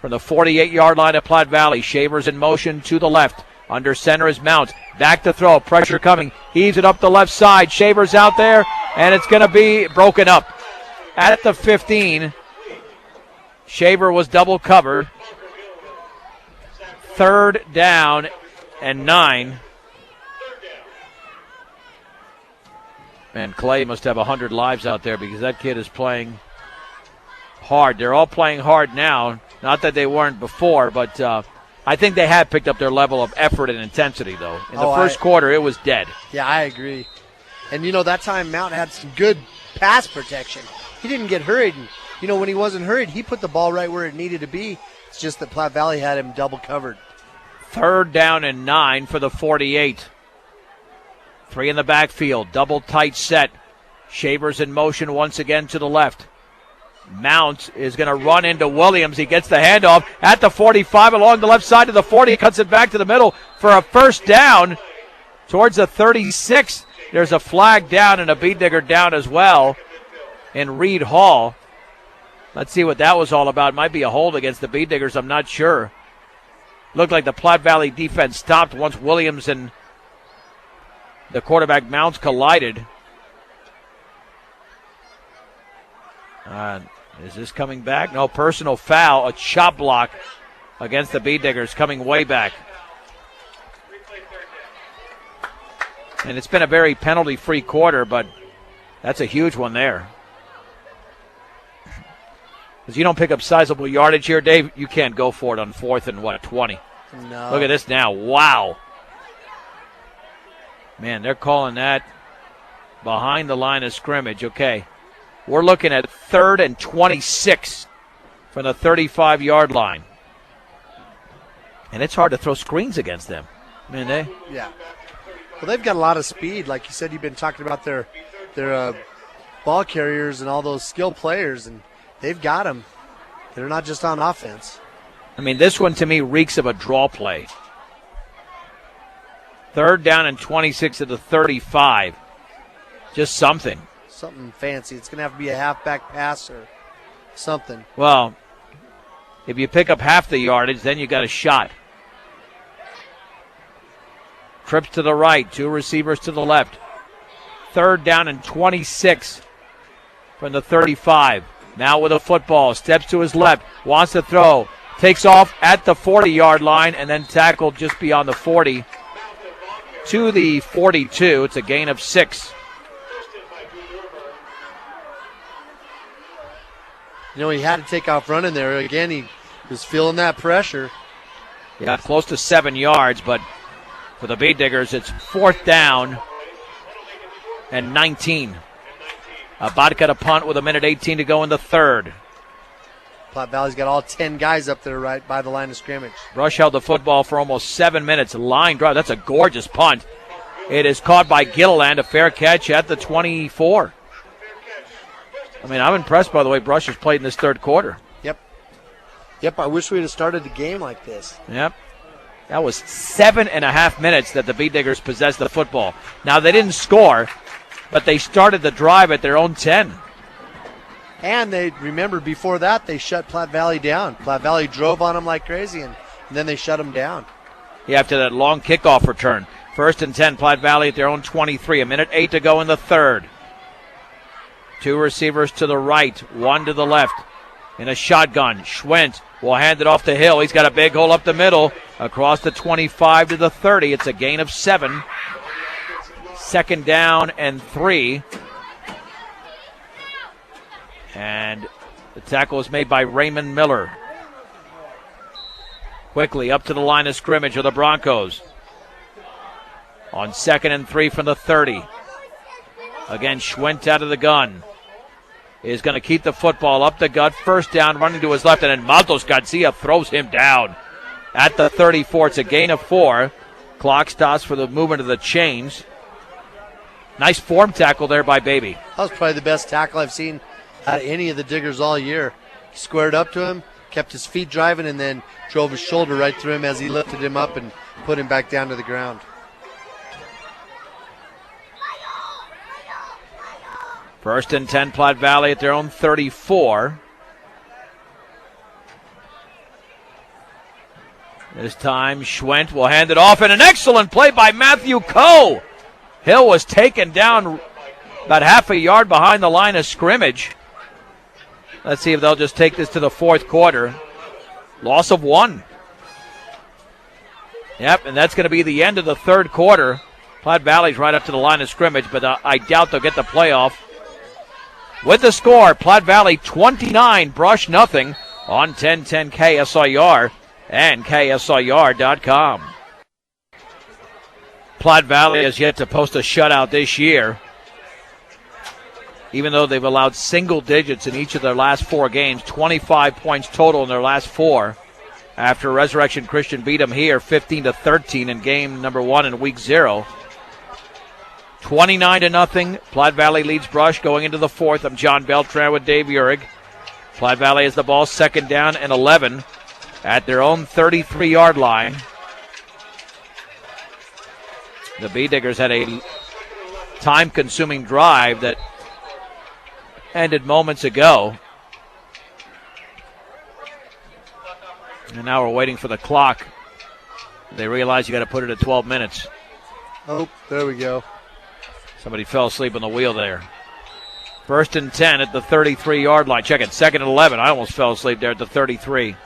from the 48-yard line at Platte Valley. Shaver's in motion to the left. Under center is Mount. Back to throw. Pressure coming. Heaves it up the left side. Shaver's out there, and it's going to be broken up. At the 15, Shaver was double covered. 3rd down and 9. Man, Clay must have 100 lives out there because that kid is playing hard. They're all playing hard now. Not that they weren't before, but I think they have picked up their level of effort and intensity, though. In the first quarter, it was dead.
Yeah, I agree. And, that time Mount had some good pass protection. He didn't get hurried. And, when he wasn't hurried, he put the ball right where it needed to be. It's just that Platte Valley had him double covered.
3rd down and 9 for the 48. 3 in the backfield. Double tight set. Shaver's in motion once again to the left. Mount is going to run into Williams. He gets the handoff at the 45 along the left side to the 40. Cuts it back to the middle for a first down towards the 36. There's a flag down and a Bead Digger down as well in Reed Hall. Let's see what that was all about. Might be a hold against the Bead Diggers. I'm not sure. Looked like the Platte Valley defense stopped once Williams and the quarterback Mounts collided. Is this coming back? No, personal foul. A chop block against the Bead Diggers coming way back. And it's been a very penalty-free quarter, but that's a huge one there. Because you don't pick up sizable yardage here, Dave, you can't go for it on 4th and 20.
No.
Look at this now. Wow. Man, they're calling that behind the line of scrimmage. Okay. We're looking at 3rd and 26 from the 35-yard line. And it's hard to throw screens against them.
Yeah. Well, they've got a lot of speed. Like you said, you've been talking about their ball carriers and all those skill players, and they've got them. They're not just on offense.
This one to me reeks of a draw play. 3rd down and 26 at the 35. Just something.
Something fancy. It's going to have to be a halfback pass or something.
Well, if you pick up half the yardage, then you got a shot. Trips to the right, 2 receivers to the left. 3rd down and 26 from the 35. Now with a football, steps to his left, wants to throw, takes off at the 40-yard line, and then tackled just beyond the 40 to the 42. It's a gain of 6.
He had to take off running there. Again, he was feeling that pressure.
Yeah, close to 7 yards, but for the Bead Diggers, it's 4th down and 19. Abadka to punt with 1:18 to go in the third.
Platte Valley's got all 10 guys up there right by the line of scrimmage.
Brush held the football for almost 7 minutes. Line drive. That's a gorgeous punt. It is caught by Gilliland. A fair catch at the 24. I mean, I'm impressed by the way Brush has played in this third quarter.
Yep, I wish we'd have started the game like this.
Yep. That was 7.5 minutes that the Bee Diggers possessed the football. Now, they didn't score, but they started the drive at their own 10.
And they remember before that they shut Platte Valley down. Platte Valley drove on them like crazy, and then they shut them down.
Yeah, after that long kickoff return. 1st and 10, Platte Valley at their own 23. 1:08 to go in the third. 2 receivers to the right, 1 to the left. In a shotgun, Schwent will hand it off to Hill. He's got a big hole up the middle, across the 25 to the 30. It's a gain of 7. 2nd down and 3. And the tackle is made by Raymond Miller. Quickly up to the line of scrimmage of the Broncos. On 2nd and 3 from the 30. Again, Schwent out of the gun. Is going to keep the football up the gut. 1st down, running to his left, and then Matos Garcia throws him down at the 34. It's a gain of 4. Clock stops for the movement of the chains. Nice form tackle there by Baby.
That was probably the best tackle I've seen out of any of the Diggers all year. He squared up to him, kept his feet driving, and then drove his shoulder right through him as he lifted him up and put him back down to the ground.
1st and 10, Platte Valley at their own 34. This time, Schwent will hand it off, and an excellent play by Matthew Coe. Hill was taken down about half a yard behind the line of scrimmage. Let's see if they'll just take this to the fourth quarter. Loss of 1. Yep, and that's going to be the end of the third quarter. Platte Valley's right up to the line of scrimmage, but I doubt they'll get the playoff. With the score, Platte Valley 29, Brush nothing on 1010 KSIR and KSIR.com. Platte Valley has yet to post a shutout this year, even though they've allowed single digits in each of their last 4 games, 25 points total in their last 4. After Resurrection Christian beat them here 15-13 in game number 1 in week 0. 29-0. Platte Valley leads Brush going into the fourth. I'm John Beltran with Dave Urig. Platte Valley has the ball, 2nd down and 11 at their own 33-yard line. The Bee Diggers had a time-consuming drive that ended moments ago. And now we're waiting for the clock. They realize you got to put it at 12 minutes.
Oh, there we go.
Somebody fell asleep on the wheel there. 1st and 10 at the 33-yard line. Check it, 2nd and 11. I almost fell asleep there at the 33.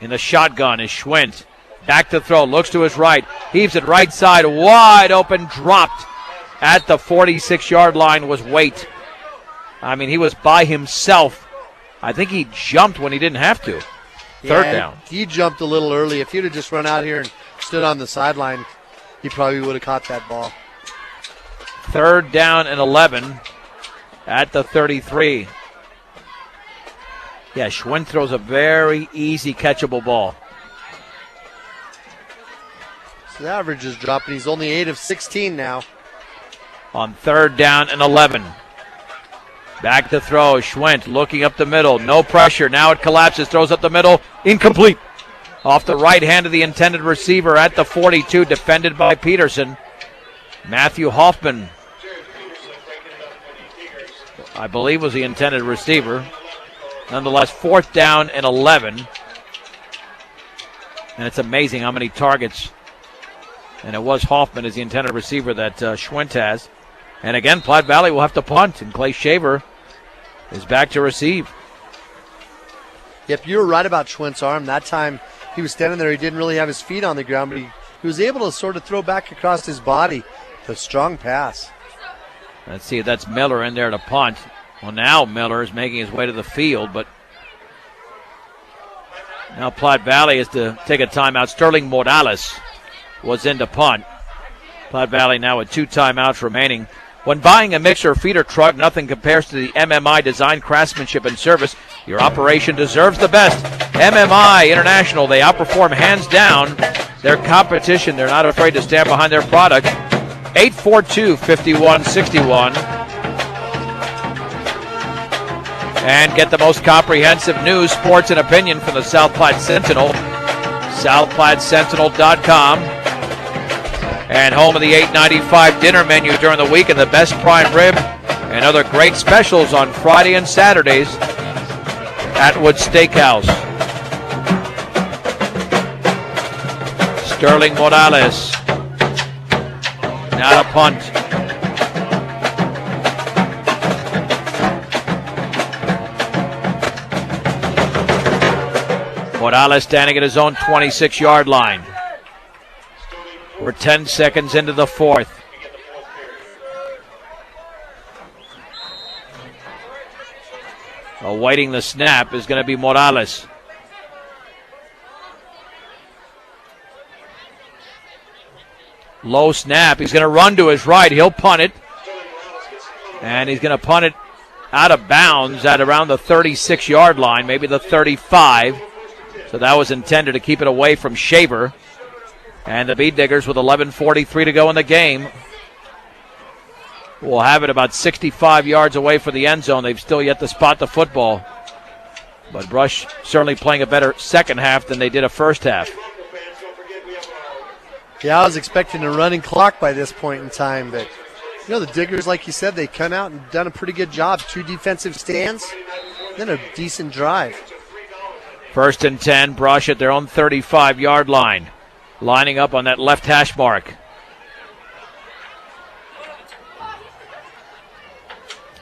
In the shotgun is Schwent. Back to throw, looks to his right. Heaves it right side, wide open, dropped. At the 46-yard line was Waite. I mean, he was by himself. I think he jumped when he didn't have to. Third down.
He jumped a little early. If he'd have just run out here and stood on the sideline, he probably would have caught that ball.
3rd down and 11 at the 33. Yeah, Schwinn throws a very easy catchable ball.
So the average is dropping. He's only 8 of 16 now.
On 3rd down and 11. Back to throw. Schwent looking up the middle. No pressure. Now it collapses. Throws up the middle. Incomplete. Off the right hand of the intended receiver at the 42. Defended by Peterson. Matthew Hoffman, I believe, was the intended receiver. Nonetheless, 4th down and 11. And it's amazing how many targets. And it was Hoffman as the intended receiver that Schwent has. And again, Platte Valley will have to punt, and Clay Shaver is back to receive.
Yep, you were right about Schwent's arm. That time he was standing there. He didn't really have his feet on the ground, but he was able to sort of throw back across his body. A strong pass.
Let's see if that's Miller in there to punt. Well, now Miller is making his way to the field, but now Platte Valley has to take a timeout. Sterling Morales was in to punt. Platte Valley now with 2 timeouts remaining. When buying a mixer or feeder truck, nothing compares to the MMI design, craftsmanship, and service. Your operation deserves the best. MMI International, they outperform hands down their competition. They're not afraid to stand behind their product. 842-5161. And get the most comprehensive news, sports, and opinion from the South Platte Sentinel. SouthPlatteSentinel.com. And home of the $8.95 dinner menu during the week and the best prime rib and other great specials on Friday and Saturdays at Wood Steakhouse. Sterling Morales. Now a punt. Morales standing at his own 26-yard line. We're 10 seconds into the fourth. Awaiting the snap is going to be Morales. Low snap. He's going to run to his right. He'll punt it. And he's going to punt it out of bounds at around the 36-yard line, maybe the 35. So that was intended to keep it away from Shaver. And the Bead Diggers with 11:43 to go in the game will have it about 65 yards away for the end zone. They've still yet to spot the football. But Brush certainly playing a better second half than they did a first half.
Yeah, I was expecting a running clock by this point in time, but the Diggers, like you said, they come out and done a pretty good job. 2 defensive stands, then a decent drive.
1st and 10, Brush at their own 35-yard line. Lining up on that left hash mark.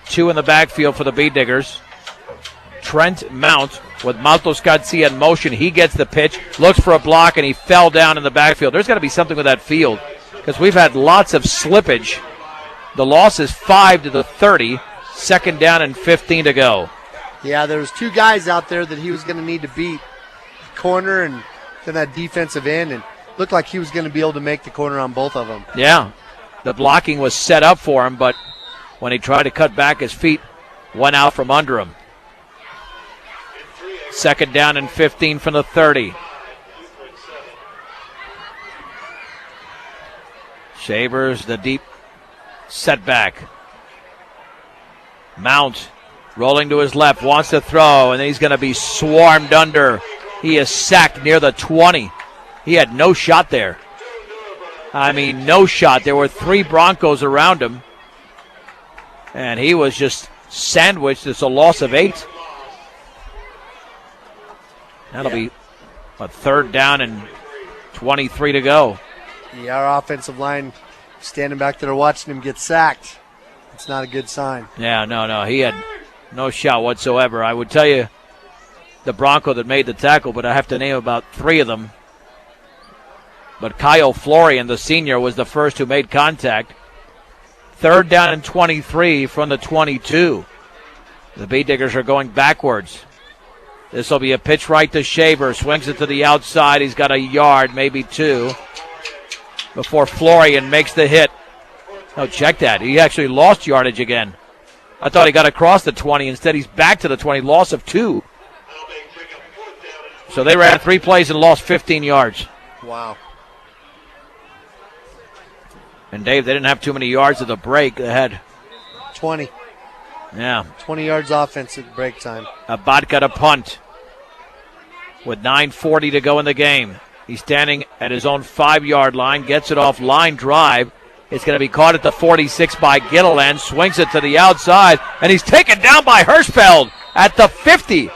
2 in the backfield for the Bead Diggers. Trent Mount with Matos Garcia in motion. He gets the pitch, looks for a block, and he fell down in the backfield. There's got to be something with that field because we've had lots of slippage. The loss is 5 to the 30. 2nd down and 15 to go.
Yeah, there was 2 guys out there that he was going to need to beat. Corner and then that defensive end, and looked like he was going to be able to make the corner on both of them.
Yeah, the blocking was set up for him, but when he tried to cut back, his feet went out from under him. 2nd down and 15 from the 30. Shavers, the deep setback. Mount rolling to his left, wants to throw, and he's going to be swarmed under. He is sacked near the 20. He had no shot there. I mean, no shot. There were 3 Broncos around him, and he was just sandwiched. It's a loss of 8. That'll be a 3rd down and 23 to go.
Yeah, our offensive line standing back there watching him get sacked. It's not a good sign.
Yeah, no. He had no shot whatsoever. I would tell you the Bronco that made the tackle, but I have to name about 3 of them. But Kyle Florian, the senior, was the first who made contact. 3rd down and 23 from the 22. The Bead Diggers are going backwards. This will be a pitch right to Shaver. Swings it to the outside. He's got a yard, maybe 2, before Florian makes the hit. Oh, check that. He actually lost yardage again. I thought he got across the 20. Instead, he's back to the 20. Loss of 2. So they ran 3 plays and lost 15 yards.
Wow.
And, Dave, they didn't have too many yards at the break. They had
20.
Yeah.
20 yards offense at break time.
Abad got a punt with 9:40 to go in the game. He's standing at his own 5-yard line, gets it off line drive. It's going to be caught at the 46 by Gilliland, swings it to the outside, and he's taken down by Hirschfeld at the 50.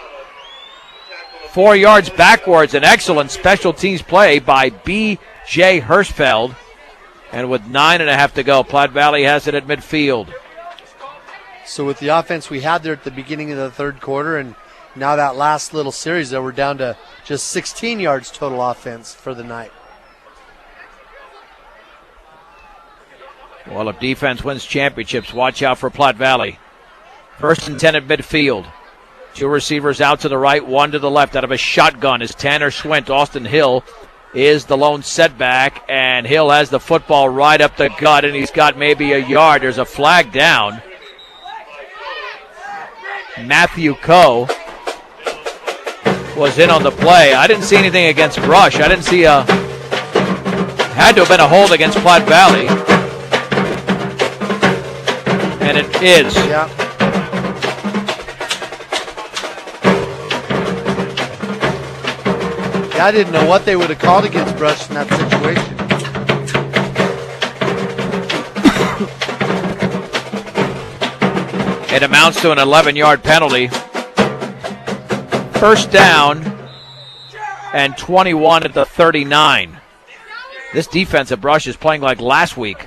4 yards backwards, an excellent special teams play by B.J. Hirschfeld. And with 9.5 to go, Platte Valley has it at midfield.
So with the offense we had there at the beginning of the 3rd quarter, and now that last little series that we're down to just 16 yards total offense for the night.
Well, if defense wins championships, watch out for Platte Valley. 1st and 10 at midfield. 2 receivers out to the right, 1 to the left. Out of a shotgun is Tanner Schwint. Austin Hill is the lone setback, and Hill has the football right up the gut, and he's got maybe a yard. There's a flag down. Matthew Coe was in on the play. I didn't see anything against Brush. I didn't see had to have been a hold against Platte Valley. And it is.
Yeah. I didn't know what they would have called against Brush in that situation.
It amounts to an 11-yard penalty. First down and 21 at the 39. This defense at Brush is playing like last week.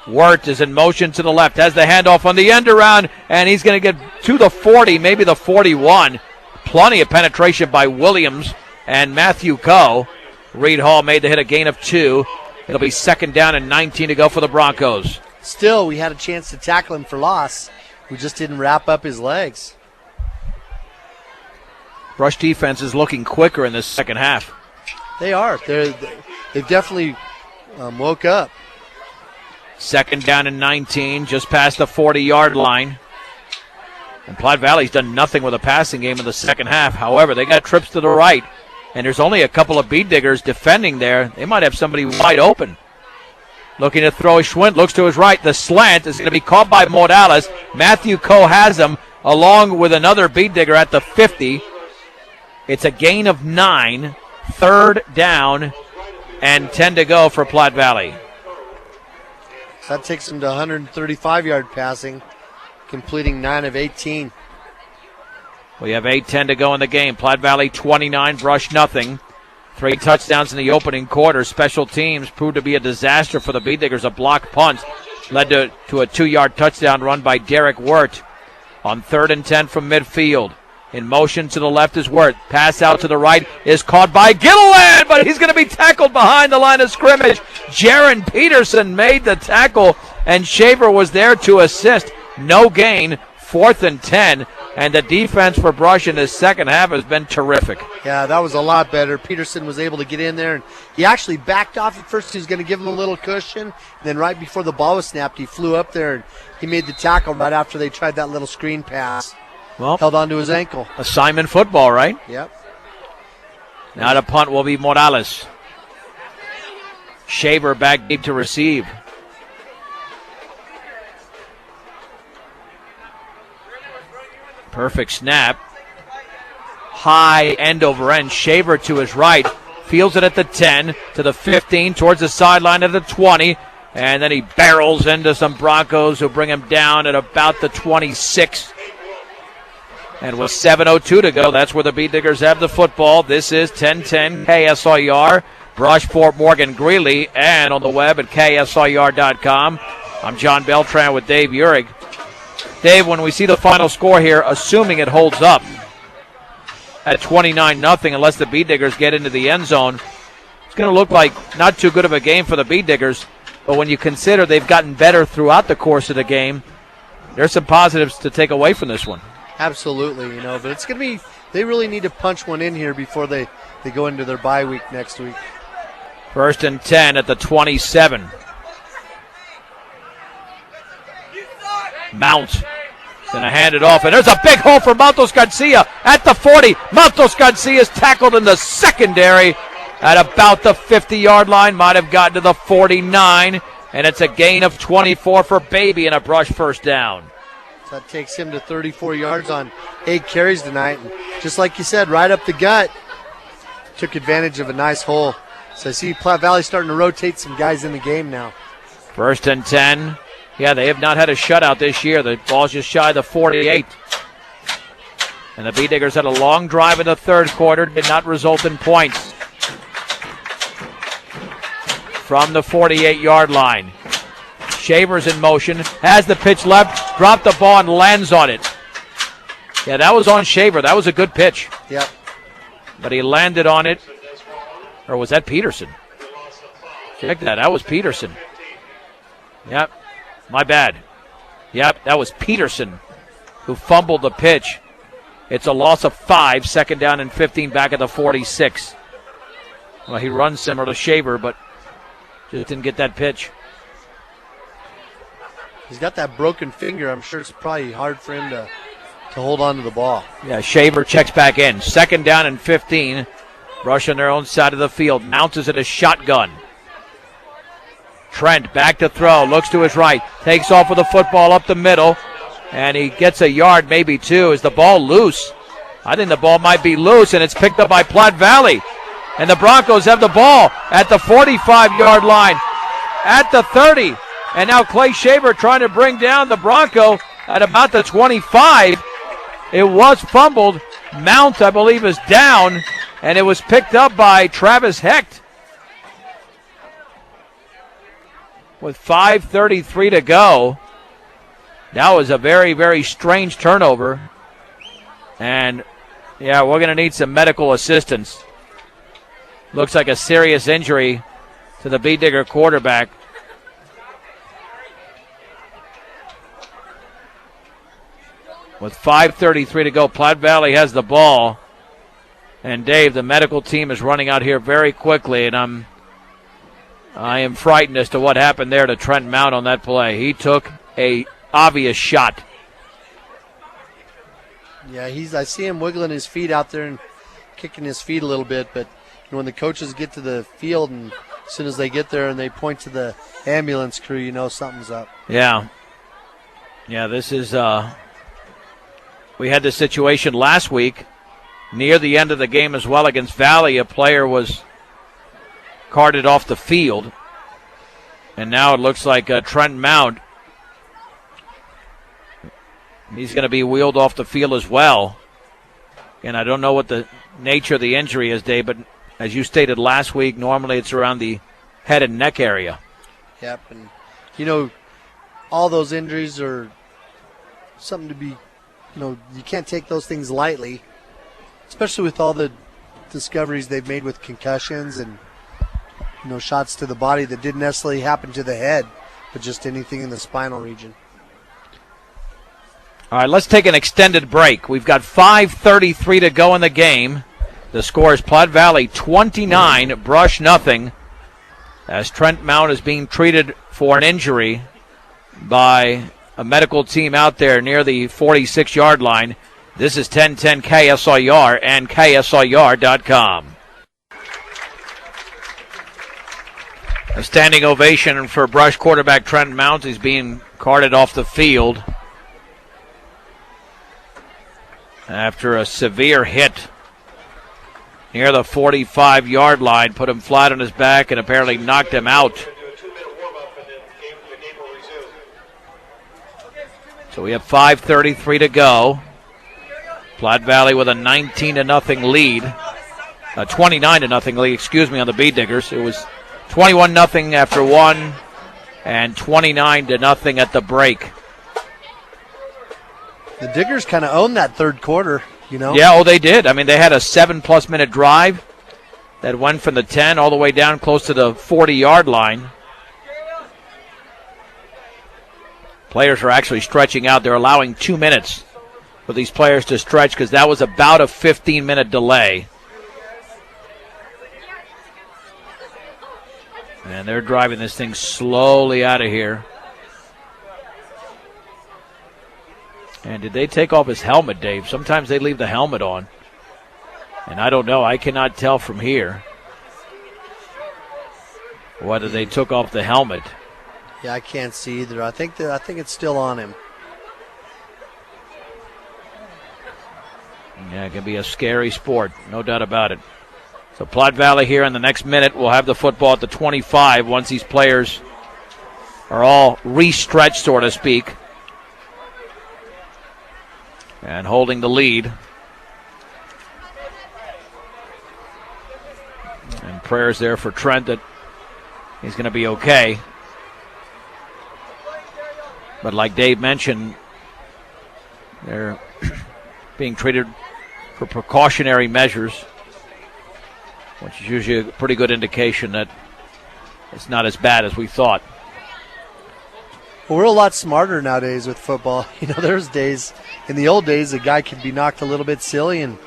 Wirt is in motion to the left, has the handoff on the end around, and he's going to get to the 40, maybe the 41. Plenty of penetration by Williams and Matthew Coe. Reed Hall made the hit, a gain of 2. It'll be second down and 19 to go for the Broncos.
Still, we had a chance to tackle him for loss. We just didn't wrap up his legs.
Brush defense is looking quicker in this second half.
They are. They've definitely woke up.
Second down and 19, just past the 40-yard line. And Platte Valley's done nothing with a passing game in the second half. However, they got trips to the right, and there's only a couple of beat diggers defending there. They might have somebody wide open. Looking to throw, Schwint looks to his right. The slant is going to be caught by Morales. Matthew Coe has him, along with another beat digger at the 50. It's a gain of 9, third down, and 10 to go for Platte Valley.
That takes him to 135-yard passing, completing 9 of 18.
We have 8:10 to go in the game. Platte Valley 29, Brush nothing. 3 touchdowns in the opening quarter. Special teams proved to be a disaster for the Beat Diggers. A blocked punt led to a 2-yard touchdown run by Derek Wirt. On 3rd and 10 from midfield. In motion to the left is Wirt. Pass out to the right is caught by Gilliland, but he's going to be tackled behind the line of scrimmage. Jaron Peterson made the tackle, and Shaver was there to assist. No gain, 4th and 10. And the defense for Brush in the second half has been terrific.
Yeah, that was a lot better. Peterson was able to get in there, and he actually backed off at first. He was going to give him a little cushion. And then right before the ball was snapped, he flew up there, and he made the tackle right after they tried that little screen pass.
Well,
held onto his ankle.
Assignment football, right?
Yep.
Now the punt will be Morales. Shaver back deep to receive. Perfect snap. High end over end. Shaver to his right. Fields it at the 10, to the 15, towards the sideline at the 20. And then he barrels into some Broncos who bring him down at about the 26. And with 7:02 to go, that's where the Beat Diggers have the football. This is 10-10 KSIR. Brush, Fort Morgan, Greeley, and on the web at KSIR.com. I'm John Beltran with Dave Uhrig. Dave, when we see the final score here, assuming it holds up at 29-0, unless the Beat Diggers get into the end zone, it's going to look like not too good of a game for the Beat Diggers. But when you consider they've gotten better throughout the course of the game, there's some positives to take away from this one.
Absolutely, but it's going to be, they really need to punch one in here before they go into their bye week next week.
1st and 10 at the 27. Mount going to hand it off, and there's a big hole for Matos Garcia at the 40. Matos Garcia is tackled in the secondary at about the 50-yard line, might have gotten to the 49, and it's a gain of 24 for Baby and a Brush first down.
So that takes him to 34 yards on 8 carries tonight. And just like you said, right up the gut, took advantage of a nice hole. So I see Platte Valley starting to rotate some guys in the game now.
1st and 10. Yeah, they have not had a shutout this year. The ball's just shy of the 48. And the Beat Diggers had a long drive in the third quarter, did not result in points. From the 48-yard line. Shaver's in motion, has the pitch left, dropped the ball and lands on it. Yeah, that was on Shaver. That was a good pitch.
Yep.
But he landed on it. Or was that Peterson? Check that. That was Peterson. Yep. My bad. Yep, that was Peterson who fumbled the pitch. It's a loss of 5, 2nd down and 15 back at the 46. Well, he runs similar to Shaver, but just didn't get that pitch.
He's got that broken finger. I'm sure it's probably hard for him to hold on to the ball.
Yeah, Shaver checks back in. 2nd down and 15. Brush on their own side of the field. Mounts it a shotgun. Trent back to throw. Looks to his right. Takes off with the football up the middle. And he gets a yard, maybe 2. Is the ball loose? I think the ball might be loose, and it's picked up by Platte Valley. And the Broncos have the ball at the 45-yard line, at the 30. And now Clay Shaver trying to bring down the Bronco at about the 25. It was fumbled. Mount, I believe, is down, and it was picked up by Travis Hecht. With 5:33 to go. That was a very, very strange turnover. And, yeah, we're going to need some medical assistance. Looks like a serious injury to the B-Digger quarterback. With 5:33 to go, Platte Valley has the ball. And, Dave, the medical team is running out here very quickly, and I am frightened as to what happened there to Trent Mount on that play. He took a obvious shot.
Yeah, I see him wiggling his feet out there and kicking his feet a little bit, but when the coaches get to the field and as soon as they get there and they point to the ambulance crew, you know something's up.
Yeah. Yeah, this is we had this situation last week near the end of the game as well against Valley. A player was carted off the field, and now it looks like Trent Mount, he's going to be wheeled off the field as well. And I don't know what the nature of the injury is, Dave, but as you stated last week, normally it's around the head and neck area.
Yep, and you know, all those injuries are something to be, you can't take those things lightly, especially with all the discoveries they've made with concussions and shots to the body that didn't necessarily happen to the head, but just anything in the spinal region.
All right, let's take an extended break. We've got 5:33 to go in the game. The score is Platte Valley 29, Brush nothing, as Trent Mount is being treated for an injury by a medical team out there near the 46-yard line. This is 1010 KSIR and KSIR.com. A standing ovation for Brush quarterback Trent Mount. He's being carted off the field after a severe hit near the 45-yard line. Put him flat on his back and apparently knocked him out. So we have 5:33 to go. Platte Valley with a 19-0 lead. A 29-0 lead, on the B-Diggers. It was 21-0 after one and 29-0 at the break.
The Diggers kind of owned that third quarter,
Yeah, they did. I mean, they had a 7+ minute drive that went from the 10 all the way down close to the 40-yard line. Players are actually stretching out. They're allowing 2 minutes for these players to stretch because that was about a 15-minute delay. And they're driving this thing slowly out of here. And did they take off his helmet, Dave? Sometimes they leave the helmet on. And I don't know. I cannot tell from here whether they took off the helmet.
Yeah, I can't see either. I think it's still on him.
Yeah, it can be a scary sport, no doubt about it. So Platte Valley here in the next minute will have the football at the 25 once these players are all re-stretched, so to speak. And holding the lead. And prayers there for Trent that he's going to be okay. But like Dave mentioned, they're being treated for precautionary measures, which is usually a pretty good indication that it's not as bad as we thought.
Well, we're a lot smarter nowadays with football. There's days, in the old days, a guy could be knocked a little bit silly and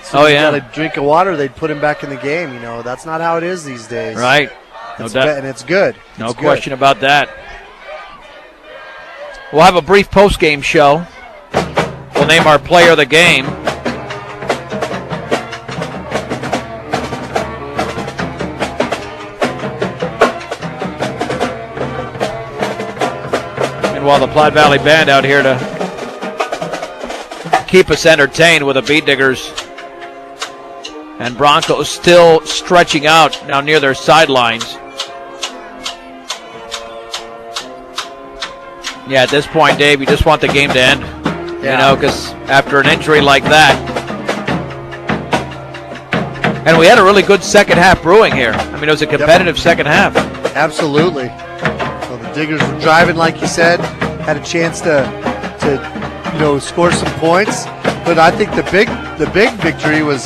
So he got a drink of water, they'd put him back in the game. You know, that's not how it is these days.
Right. No doubt.
And it's good.
No question about that. We'll have a brief post-game show. We'll name our player of the game. While the Platte Valley Band out here to keep us entertained with the Beat Diggers and Broncos still stretching out now near their sidelines. Yeah, at this point, Dave, you just want the game to end. Yeah. You know, because after an injury like that, and we had a really good second half brewing here. I mean, it was a competitive second half.
Absolutely. So the Diggers were driving, like you said, had a chance to score some points. But I think the big victory was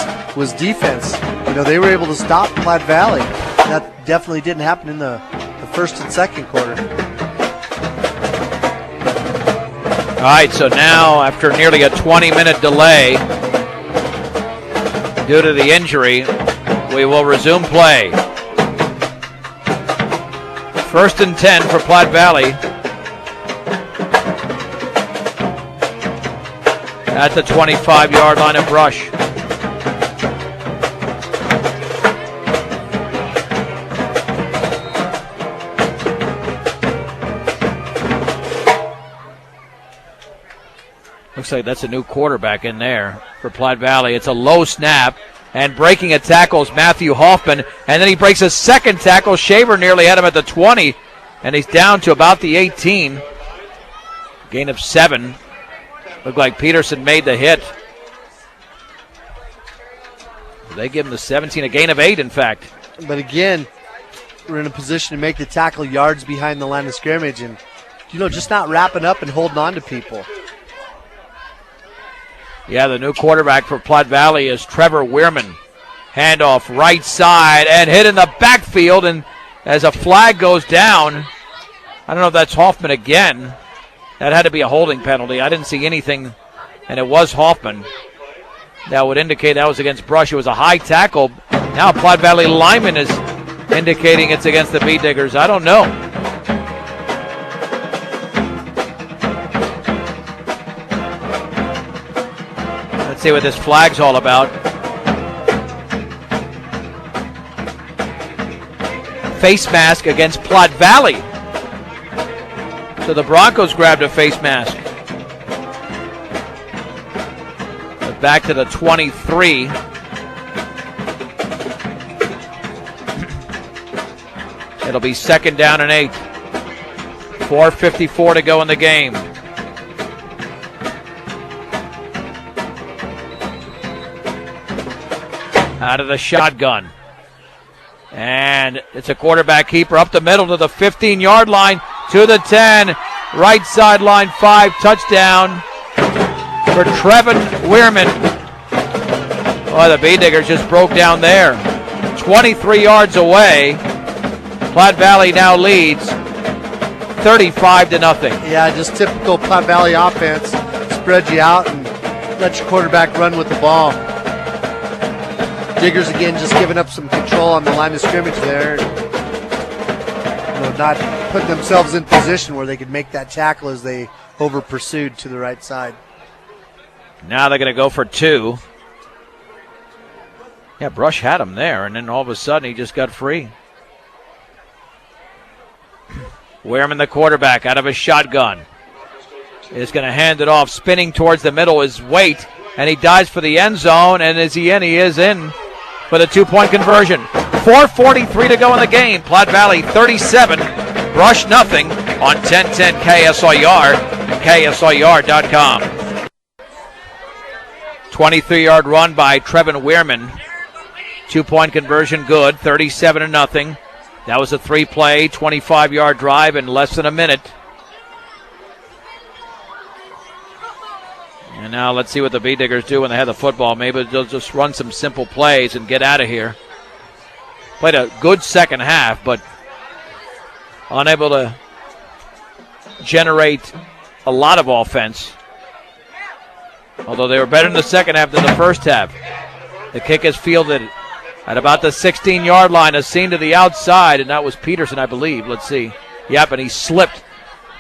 defense. You know, they were able to stop Platte Valley. That definitely didn't happen in the first and second quarter.
All right, so now after nearly a 20-minute delay due to the injury, we will resume play. 1st and 10 for Platte Valley. At the 25-yard line of Brush. Looks like that's a new quarterback in there for Platte Valley. It's a low snap, and breaking a tackle is Matthew Hoffman, and then he breaks a second tackle. Shaver nearly had him at the 20, and he's down to about the 18. Gain of 7. Looked like Peterson made the hit. They give him the 17, a gain of 8, in fact.
But again, we're in a position to make the tackle yards behind the line of scrimmage and, just not wrapping up and holding on to people.
Yeah, the new quarterback for Platte Valley is Trevor Weirman. Handoff right side and hit in the backfield, and as a flag goes down, I don't know if that's Hoffman again. That had to be a holding penalty. I didn't see anything, and it was Hoffman. That would indicate that was against Brush. It was a high tackle. Now Platte Valley lineman is indicating it's against the Beat Diggers. I don't know. Let's see what this flag's all about. Face mask against Platte Valley. So the Broncos grabbed a face mask. But back to the 23. It'll be 2nd down and 8. 4:54 to go in the game. Out of the shotgun. And it's a quarterback keeper up the middle to the 15-yard line, to the 10, right sideline 5, touchdown for Trevin Weirman. Oh, the Beat Diggers just broke down there. 23 yards away. Platte Valley now leads 35-0.
Yeah, just typical Platte Valley offense. Spread you out and let your quarterback run with the ball. Diggers again just giving up some control on the line of scrimmage there. Not putting themselves in position where they could make that tackle as they over pursued to the right side.
Now they're going to go for 2. Yeah, Brush had him there, and then all of a sudden he just got free. Weirman, the quarterback, out of his shotgun, is going to hand it off. Spinning towards the middle is Waite, and he dives for the end zone, and is he in? He is in for the 2-point conversion. 4:43 to go in the game. Platte Valley 37, Brush nothing on 1010 KSIR and KSIR.com. 23-yard run by Trevin Weirman. 2-point conversion good, 37-0. That was a 3-play, 25-yard drive in less than a minute. And now let's see what the Beat Diggers do when they have the football. Maybe they'll just run some simple plays and get out of here. Played a good second half, but unable to generate a lot of offense. Although they were better in the second half than the first half. The kick is fielded at about the 16-yard line, a seen to the outside, and that was Peterson, I believe. Let's see. Yep, and he slipped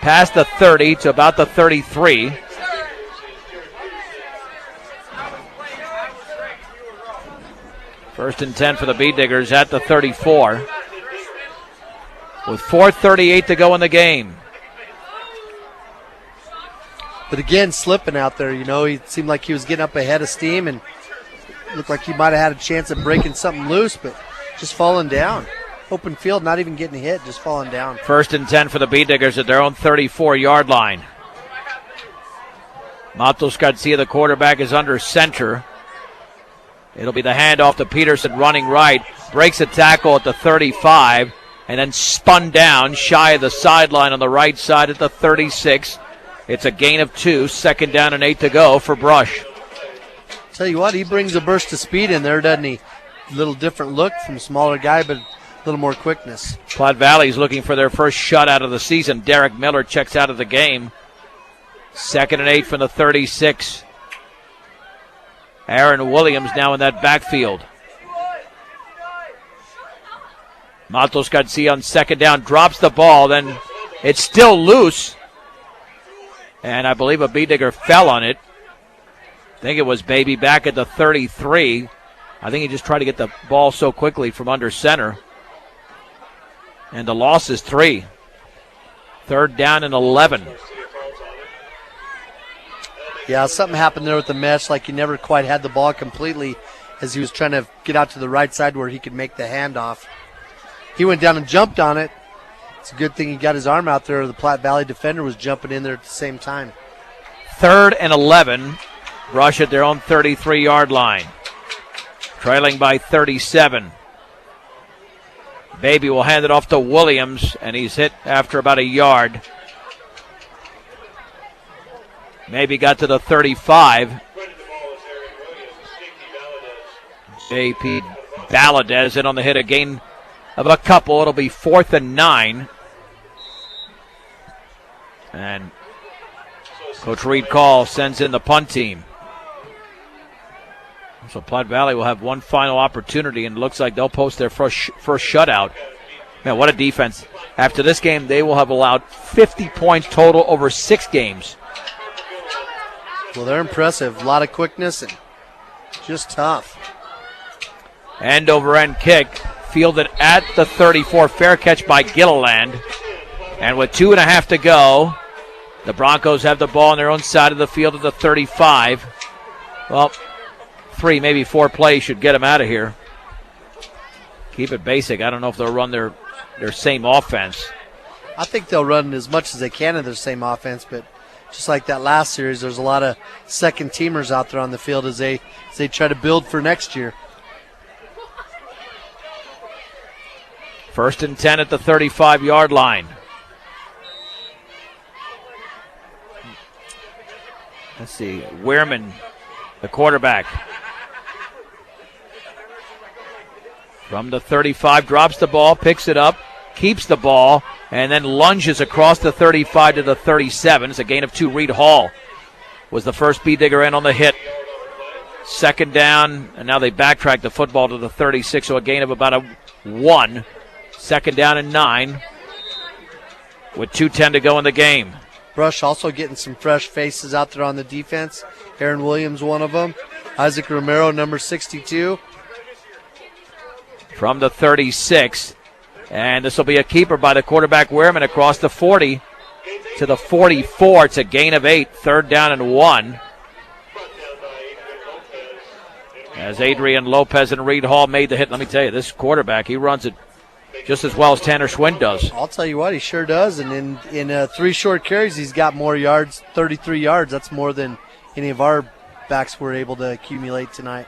past the 30 to about the 33. First and 10 for the Bee Diggers at the 34. With 4:38 to go in the game.
But again, slipping out there, he seemed like he was getting up ahead of steam and looked like he might have had a chance of breaking something loose, but just falling down. Open field, not even getting hit, just falling down.
First and 10 for the Bee Diggers at their own 34-yard line. Matos Garcia, the quarterback, is under center. It'll be the handoff to Peterson running right. Breaks a tackle at the 35 and then spun down shy of the sideline on the right side at the 36. It's a gain of 2, second down and 8 to go for Brush.
Tell you what, he brings a burst of speed in there, doesn't he? A little different look from a smaller guy, but a little more quickness.
Platte Valley's looking for their first shutout of the season. Derek Miller checks out of the game. Second and 8 from the 36. Aaron Williams now in that backfield. Matos Garcia on second down drops the ball, then it's still loose. And I believe a Bee Digger fell on it. I think it was Baby back at the 33. I think he just tried to get the ball so quickly from under center. And the loss is 3. Third down and 11.
Yeah, something happened there with the mesh, like he never quite had the ball completely as he was trying to get out to the right side where he could make the handoff. He went down and jumped on it. It's a good thing he got his arm out there. The Platte Valley defender was jumping in there at the same time.
Third and 11. Brush at their own 33-yard line. Trailing by 37. Baby will hand it off to Williams, and he's hit after about a yard. Maybe got to the 35. J.P. Valadez in on the hit, a gain of a couple. It'll be 4th and 9. And Coach Reed Call sends in the punt team. So Platte Valley will have one final opportunity, and it looks like they'll post their first shutout. Man, what a defense. After this game, they will have allowed 50 points total over 6 games.
Well, they're impressive. A lot of quickness and just tough.
End over end kick, fielded at the 34. Fair catch by Gilliland. And with 2.5 to go, the Broncos have the ball on their own side of the field at the 35. Well, 3, maybe 4 plays should get them out of here. Keep it basic. I don't know if they'll run their same offense.
I think they'll run as much as they can in their same offense, but just like that last series, there's a lot of second teamers out there on the field as they try to build for next year.
First and 10 at the 35-yard line. Let's see, Wehrman, the quarterback. From the 35, drops the ball, picks it up, keeps the ball, and then lunges across the 35 to the 37. It's a gain of 2. Reed Hall was the first Bee Digger in on the hit. Second down, and now they backtrack the football to the 36, so a gain of about 1. Second down and 9 with 2:10 to go in the game.
Brush also getting some fresh faces out there on the defense. Aaron Williams, one of them. Isaac Romero, number 62.
From the 36. And this will be a keeper by the quarterback Wehrman across the 40 to the 44. It's a gain of 8. Third down and 1. As Adrian Lopez and Reed Hall made the hit, let me tell you, this quarterback, he runs it just as well as Tanner Schwinn does.
I'll tell you what, he sure does. And in 3 short carries, he's got more yards, 33 yards. That's more than any of our backs were able to accumulate tonight.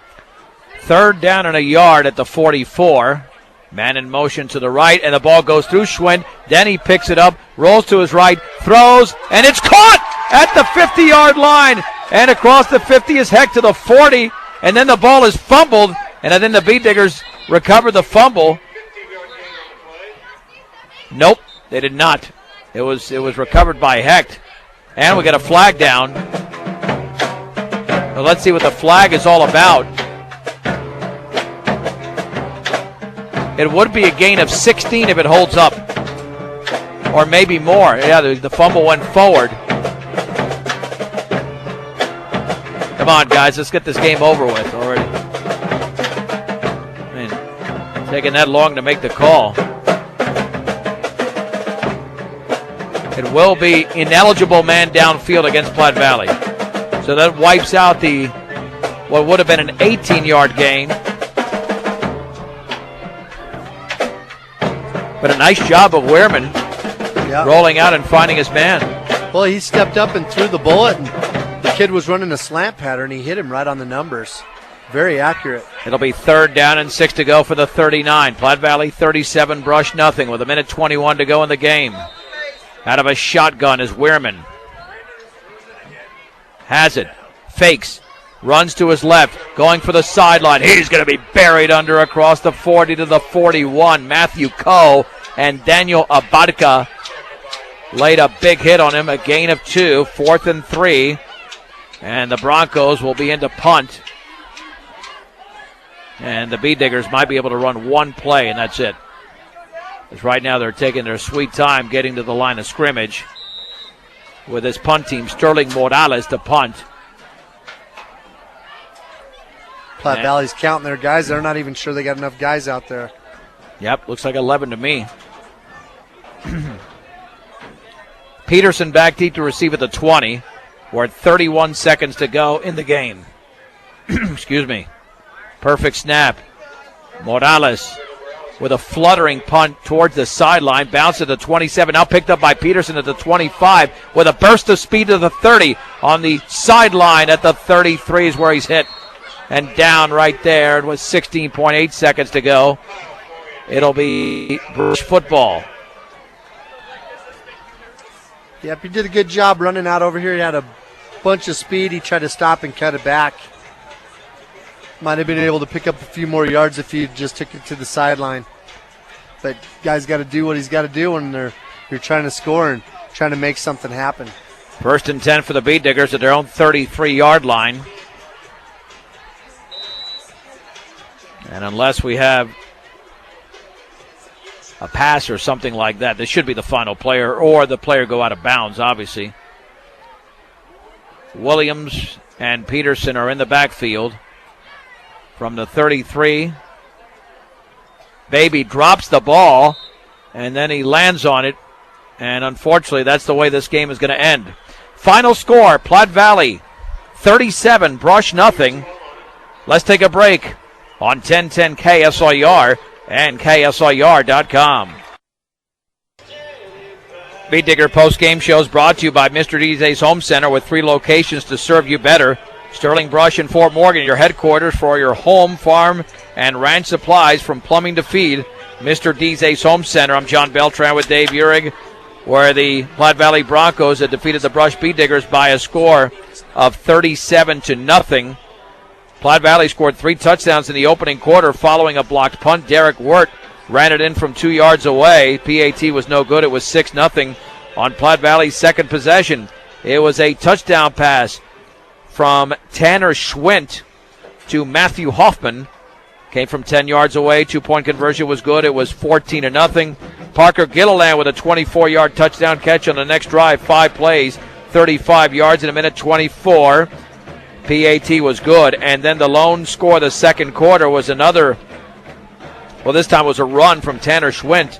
Third down and a yard at the 44. Man in motion to the right, and the ball goes through Schwinn. Then he picks it up, rolls to his right, throws, and it's caught at the 50-yard line. And across the 50 is Heck to the 40, and then the ball is fumbled, and then the Bee Diggers recover the fumble. Nope, they did not. It was recovered by Hecht. And we got a flag down. Well, let's see what the flag is all about. It would be a gain of 16 if it holds up, or maybe more. Yeah, the fumble went forward. Come on, guys, let's get this game over with already. I mean, taking that long to make the call. It will be ineligible man downfield against Platte Valley. So that wipes out what would have been an 18-yard gain. But a nice job of Wehrman rolling out and finding his man.
Well, he stepped up and threw the bullet, and the kid was running a slant pattern. He hit him right on the numbers. Very accurate.
It'll be 3rd down and 6 to go for the 39. Platte Valley 37, Brush nothing with 1:21 to go in the game. Out of a shotgun is Wehrman. Has it. Fakes. Runs to his left. Going for the sideline. He's going to be buried under across the 40 to the 41. Matthew Coe and Daniel Abadka laid a big hit on him. A gain of 2. 4th and 3. And the Broncos will be into punt. And the Bee Diggers might be able to run one play, and that's it. Because right now they're taking their sweet time getting to the line of scrimmage with this punt team, Sterling Morales, to punt.
Platte Valley's counting their guys. They're not even sure they got enough guys out there.
Yep, looks like 11 to me. Peterson back deep to receive at the 20. We're at 31 seconds to go in the game. Excuse me. Perfect snap. Morales with a fluttering punt towards the sideline. Bounce to the 27. Now picked up by Peterson at the 25 with a burst of speed to the 30. On the sideline at the 33 is where he's hit. And down right there. It was 16.8 seconds to go. It'll be Bruce football.
Yep, he did a good job running out over here. He had a bunch of speed. He tried to stop and cut it back. Might have been able to pick up a few more yards if he just took it to the sideline. But guy's got to do what he's got to do when you're trying to score and trying to make something happen.
1st and 10 for the Bee Diggers at their own 33-yard line. And unless we have a pass or something like that, this should be the final player, or the player go out of bounds, obviously. Williams and Peterson are in the backfield. From the 33, Baby drops the ball, and then he lands on it. And unfortunately, that's the way this game is going to end. Final score, Platte Valley 37, Brush nothing. Let's take a break on 1010 KSIR and KSIR.com. Bee Digger post-game shows brought to you by Mr. D's Home Center with 3 locations to serve you better. Sterling, Brush, and Fort Morgan, your headquarters for your home, farm, and ranch supplies from plumbing to feed. Mr. D's Ace Home Center. I'm John Beltran with Dave Uhrig, where the Platte Valley Broncos had defeated the Brush Bee Diggers by a score of 37-0. Platte Valley scored 3 touchdowns in the opening quarter following a blocked punt. Derek Wirt ran it in from 2 yards away. PAT was no good. It was 6-0 on Platte Valley's second possession. It was a touchdown pass from Tanner Schwint to Matthew Hoffman. Came from 10 yards away. 2-point conversion was good. It was 14-0. Parker Gilliland with a 24-yard touchdown catch on the next drive. 5 plays, 35 yards in a minute 24. PAT was good. And then the lone score of the second quarter was another, well, this time was a run from Tanner Schwint.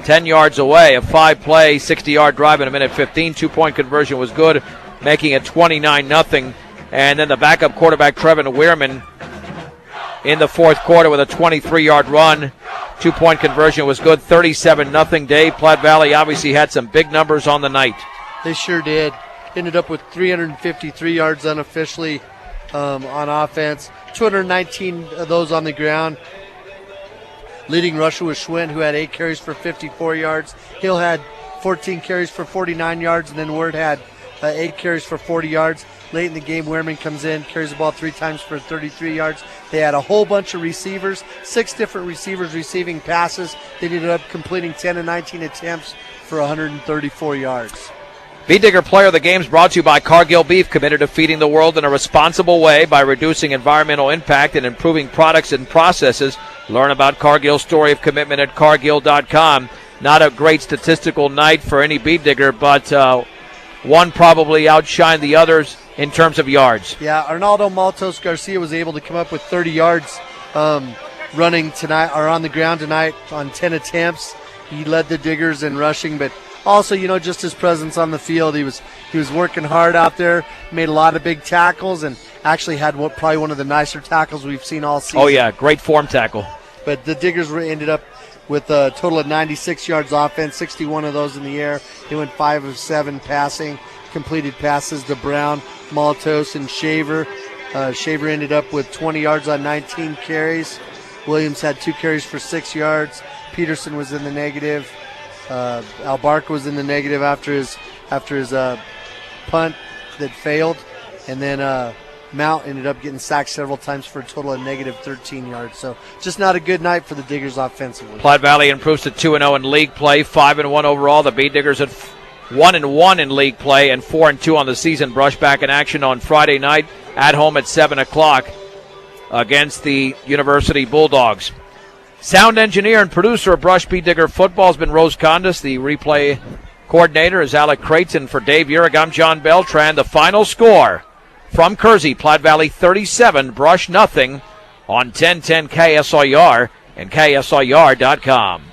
10 yards away. A 5-play, 60-yard drive in a minute 15. 2-point conversion was good, making it 29-0. And then the backup quarterback, Trevin Wehrman, in the fourth quarter with a 23-yard run. 2-point conversion was good, 37-0. Dave, Platte Valley obviously had some big numbers on the night.
They sure did. Ended up with 353 yards unofficially on offense. 219 of those on the ground. Leading rusher was Schwinn, who had 8 carries for 54 yards. Hill had 14 carries for 49 yards, and then Word had 8 carries for 40 yards. Late in the game, Wehrman comes in, carries the ball 3 times for 33 yards. They had a whole bunch of receivers, 6 different receivers receiving passes. They ended up completing 10 and 19 attempts for 134 yards.
Bee Digger Player of the Game is brought to you by Cargill Beef, committed to feeding the world in a responsible way by reducing environmental impact and improving products and processes. Learn about Cargill's story of commitment at Cargill.com. Not a great statistical night for any bead digger, but one probably outshined the others in terms of yards.
Yeah, Arnaldo Maltos Garcia was able to come up with 30 yards running tonight, or on the ground tonight, on 10 attempts. He led the diggers in rushing, but also, just his presence on the field. He was working hard out there, made a lot of big tackles, and actually had probably one of the nicer tackles we've seen all season.
Oh, yeah, great form tackle.
But the diggers ended up with a total of 96 yards offense, 61 of those in the air. They went 5 of 7 passing, completed passes to Brown, Maltos, and Shaver. Shaver ended up with 20 yards on 19 carries. Williams had 2 carries for 6 yards. Peterson was in the negative. Albarca was in the negative after his punt that failed. And then Mount ended up getting sacked several times for a total of negative 13 yards. So just not a good night for the Diggers offensively.
Platte Valley improves to 2-0 in league play, 5-1 overall. The Bead Diggers at 1-1 in league play and 4-2 on the season. Brush back in action on Friday night at home at 7 o'clock against the University Bulldogs. Sound engineer and producer of Brush Bead Digger football has been Rose Condis. The replay coordinator is Alec Creighton. For Dave Urich, I'm John Beltran. The final score from Kersey, Platte Valley 37, Brush nothing on 1010 KSIR and KSIR.com.